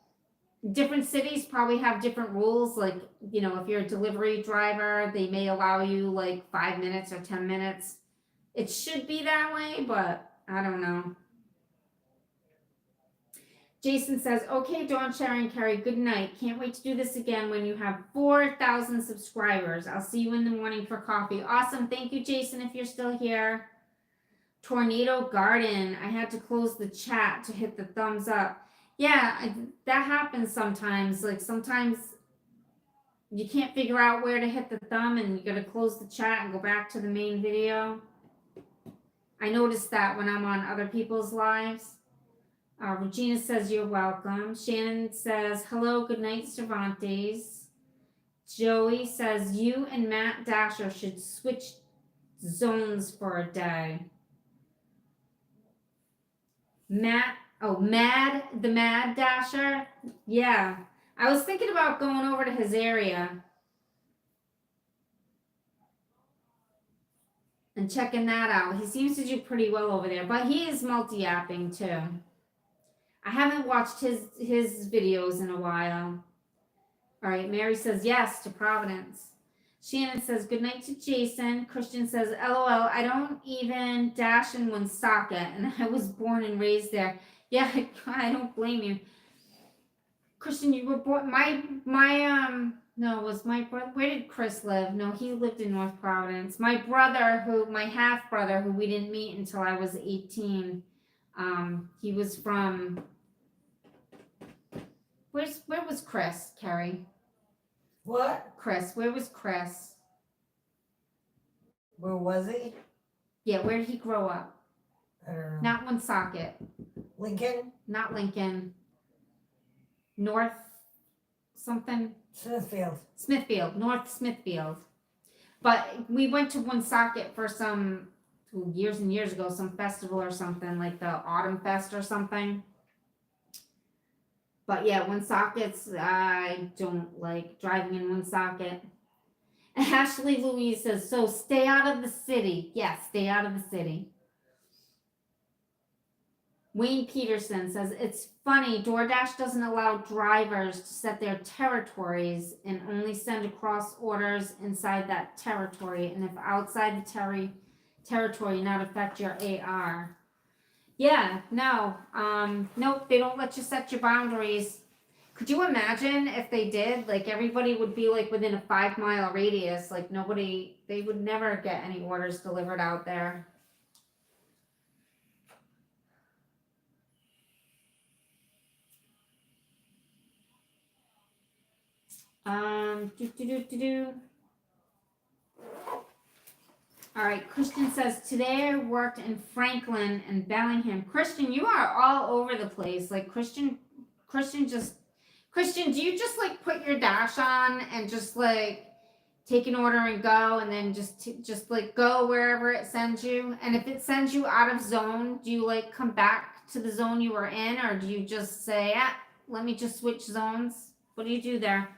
Speaker 1: different cities probably have different rules. Like, you know, if you're a delivery driver, they may allow you like 5 minutes or 10 minutes. It should be that way, but I don't know. Jason says, okay, Dawn, Sharon, Carrie, good night. Can't wait to do this again when you have 4,000 subscribers. I'll see you in the morning for coffee. Awesome. Thank you, Jason, if you're still here. Tornado Garden. I had to close the chat to hit the thumbs up. Yeah, that happens sometimes. Like, sometimes you can't figure out where to hit the thumb and you got to close the chat and go back to the main video. I noticed that when I'm on other people's lives. Regina says, you're welcome. Shannon says, hello, good night, Cervantes. Joey says, you and Matt Dasher should switch zones for a day. the Mad Dasher. Yeah. I was thinking about going over to his area and checking that out. He seems to do pretty well over there, but he is multi-apping too. I haven't watched his videos in a while. All right, Mary says yes to Providence. Shannon says good night to Jason. Christian says, LOL, I don't even dash in Woonsocket, and I was born and raised there. Yeah, I don't blame you. Christian, you were born, no, was my brother, where did Chris live? No, he lived in North Providence. My half brother, who we didn't meet until I was 18, he was from, where was Chris, Carrie?
Speaker 3: What?
Speaker 1: Chris, where was Chris?
Speaker 3: Where was he?
Speaker 1: Yeah, where did he grow up?
Speaker 3: I don't know.
Speaker 1: Not Woonsocket.
Speaker 3: Lincoln?
Speaker 1: Not Lincoln. North something?
Speaker 3: Smithfield.
Speaker 1: North Smithfield. But we went to Woonsocket for some, years and years ago, some festival or something, like the Autumn Fest or something. But yeah, Woonsocket's, I don't like driving in Woonsocket. Ashley Louise says, so stay out of the city. Yes, stay out of the city. Wayne Peterson says, it's funny, DoorDash doesn't allow drivers to set their territories and only send across orders inside that territory. And if outside the territory, not affect your AR. Yeah, no, nope, they don't let you set your boundaries. Could you imagine if they did? Like, everybody would be like within a 5-mile radius. Like, they would never get any orders delivered out there. All right, Christian says, today I worked in Franklin and Bellingham. Christian, you are all over the place. Like, Christian, do you just like put your dash on and just like take an order and go, and then just like go wherever it sends you? And if it sends you out of zone, do you like come back to the zone you were in, or do you just say, let me just switch zones? What do you do there?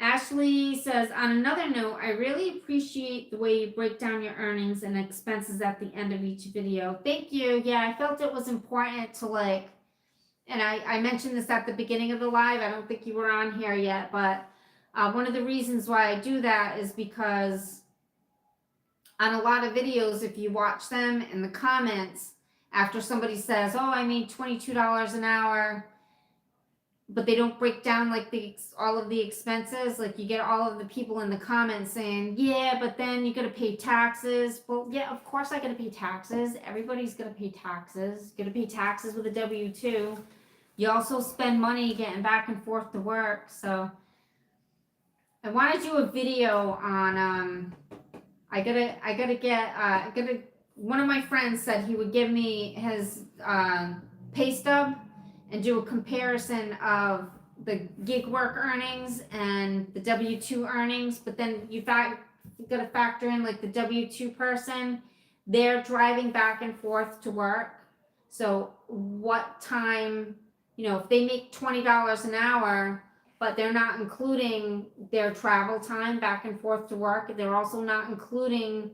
Speaker 1: Ashley says, on another note, I really appreciate the way you break down your earnings and expenses at the end of each video. Thank you. Yeah, I felt it was important to like, and I mentioned this at the beginning of the live. I don't think you were on here yet, but one of the reasons why I do that is because on a lot of videos, if you watch them in the comments, after somebody says, oh, I made $22 an hour, but they don't break down like all of the expenses. Like, you get all of the people in the comments saying, yeah, but then you got to pay taxes. Well, yeah, of course I got to pay taxes. Everybody's got to pay taxes. Got to pay taxes with a W-2. You also spend money getting back and forth to work. So I want to do a video on, one of my friends said he would give me his pay stub and do a comparison of the Gigwork earnings and the W-2 earnings, but then you got to factor in like the W-2 person, they're driving back and forth to work. So what time, if they make $20 an hour, but they're not including their travel time back and forth to work, they're also not including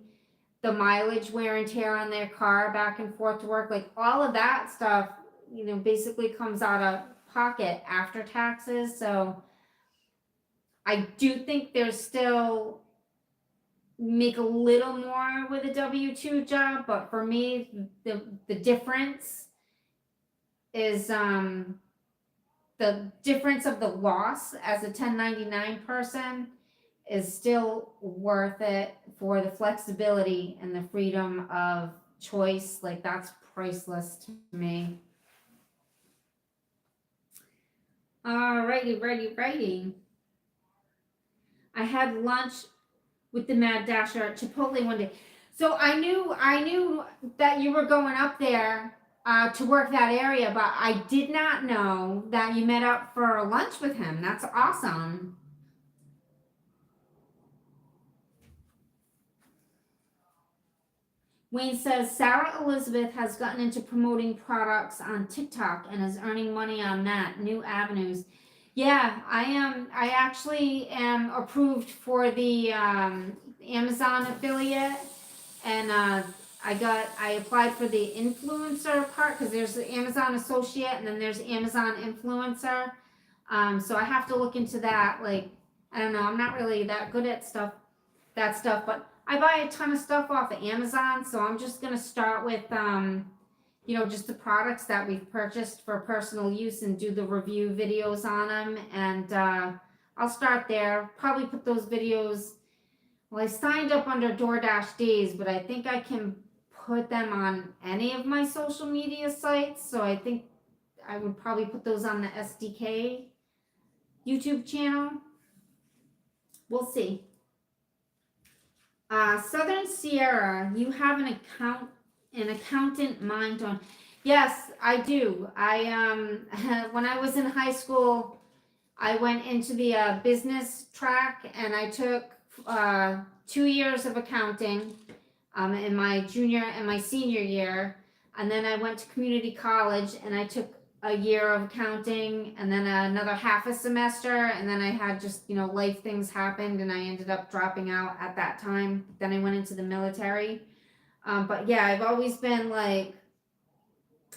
Speaker 1: the mileage wear and tear on their car back and forth to work, like all of that stuff, basically comes out of pocket after taxes. So I do think there's still make a little more with a W-2 job, but for me, the difference is the difference of the loss as a 1099 person is still worth it for the flexibility and the freedom of choice. Like, that's priceless to me. Righty. I had lunch with the Mad Dasher at Chipotle one day. So I knew that you were going up there to work that area, but I did not know that you met up for lunch with him. That's awesome. Wayne says, Sarah Elizabeth has gotten into promoting products on TikTok and is earning money on that. New avenues. Yeah, I am. I actually am approved for the Amazon affiliate, and I applied for the influencer part, because there's the Amazon associate and then there's Amazon influencer. So I have to look into that. Like, I don't know, I'm not really that good at that stuff, but I buy a ton of stuff off of Amazon, so I'm just gonna start with just the products that we've purchased for personal use and do the review videos on them. And I'll start there. Probably put those videos. Well, I signed up under DoorDash Days, but I think I can put them on any of my social media sites. So I think I would probably put those on the SDK YouTube channel. We'll see. Southern Sierra, you have an accountant mind on. Yes, I do. When I was in high school, I went into the business track, and I took 2 years of accounting in my junior and my senior year, and then I went to community college and I took a year of accounting, and then another half a semester, and then I had just life things happened and I ended up dropping out at that time. Then I went into the military. But yeah, I've always been like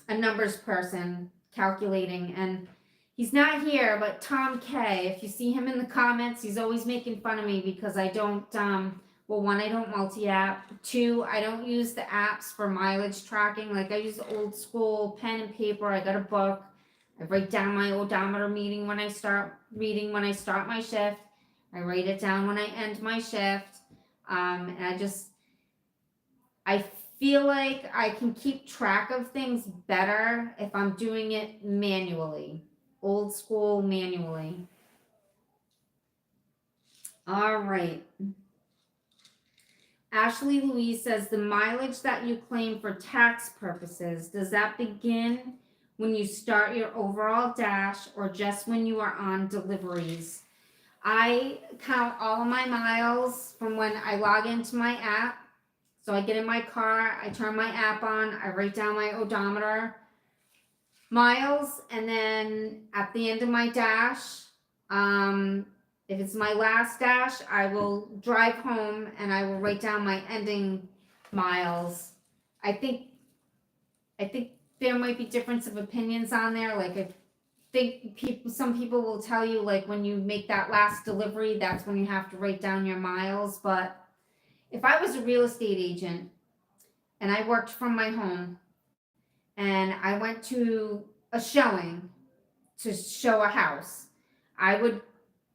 Speaker 1: a numbers person, calculating. And he's not here, but Tom K, if you see him in the comments, he's always making fun of me because I don't, well, one, I don't multi-app. Two, I don't use the apps for mileage tracking. Like, I use old school pen and paper. I got a book. I write down my odometer reading when I start my shift. I write it down when I end my shift. And I feel like I can keep track of things better if I'm doing it manually, old school manually. All right. Ashley Louise says, the mileage that you claim for tax purposes, does that begin when you start your overall dash or just when you are on deliveries? I count all of my miles from when I log into my app. So I get in my car, I turn my app on, I write down my odometer miles, and then at the end of my dash, if it's my last dash, I will drive home and I will write down my ending miles. I think there might be difference of opinions on there. Like, I think some people will tell you, like, when you make that last delivery, that's when you have to write down your miles. But if I was a real estate agent and I worked from my home and I went to a showing to show a house, I would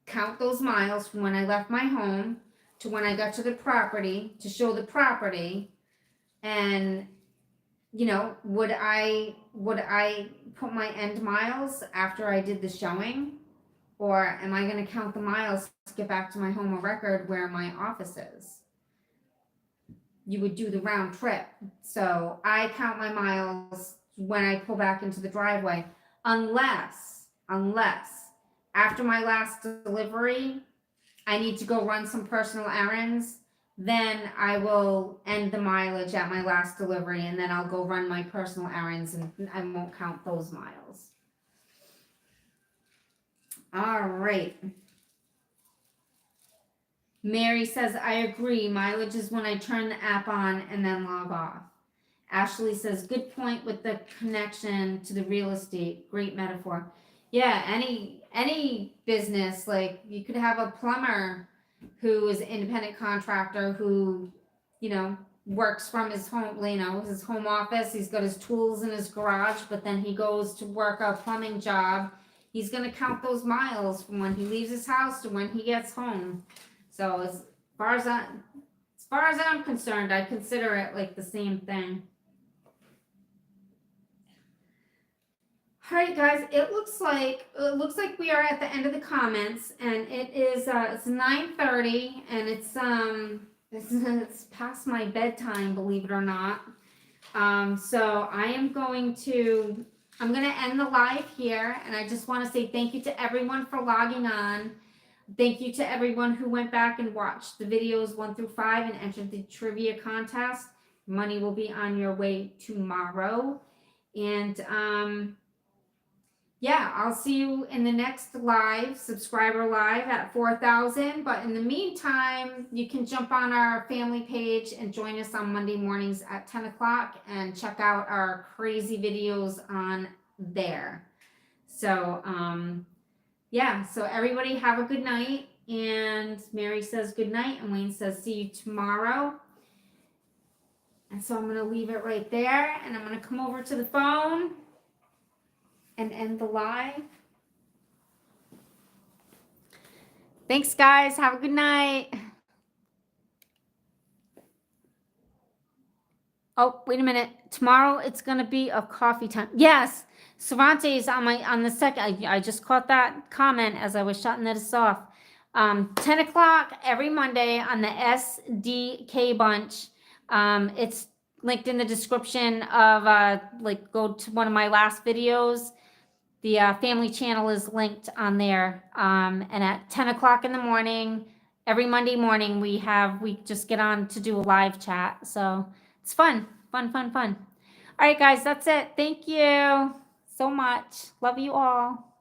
Speaker 1: count those miles from when I left my home to when I got to the property to show the property. And would I put my end miles after I did the showing, or am I going to count the miles to get back to my home of record where my office is? You would do the round trip. So I count my miles when I pull back into the driveway, unless after my last delivery, I need to go run some personal errands. then I will end the mileage at my last delivery, and then I'll go run my personal errands, and I won't count those miles. All right. Mary says, I agree. Mileage is when I turn the app on and then log off. Ashley says, good point with the connection to the real estate. Great metaphor. Yeah, any business, like you could have a plumber who is an independent contractor who, works from his home, his home office. He's got his tools in his garage, but then he goes to work a plumbing job. He's going to count those miles from when he leaves his house to when he gets home. So as far as I'm concerned, I consider it like the same thing. All right, guys, it looks like we are at the end of the comments, and it is it's 9:30, and it's past my bedtime, believe it or not. So I'm going to end the live here, and I just want to say thank you to everyone for logging on. Thank you to everyone who went back and watched the videos 1 through 5 and entered the trivia contest. Money will be on your way tomorrow. And yeah, I'll see you in the next live, subscriber live at 4,000. But in the meantime, you can jump on our family page and join us on Monday mornings at 10 o'clock and check out our crazy videos on there. So, yeah, so everybody have a good night. And Mary says good night, and Wayne says see you tomorrow. And so I'm going to leave it right there, and I'm going to come over to the phone and end the live. Thanks, guys. Have a good night. Oh, wait a minute. Tomorrow it's going to be a coffee time. Yes. Cervantes on the second. I just caught that comment as I was shutting this off. 10 o'clock every Monday on the SDK bunch. It's linked in the description of go to one of my last videos. The family channel is linked on there. And at 10 o'clock in the morning, every Monday morning, we just get on to do a live chat. So it's fun. All right, guys, that's it. Thank you so much. Love you all.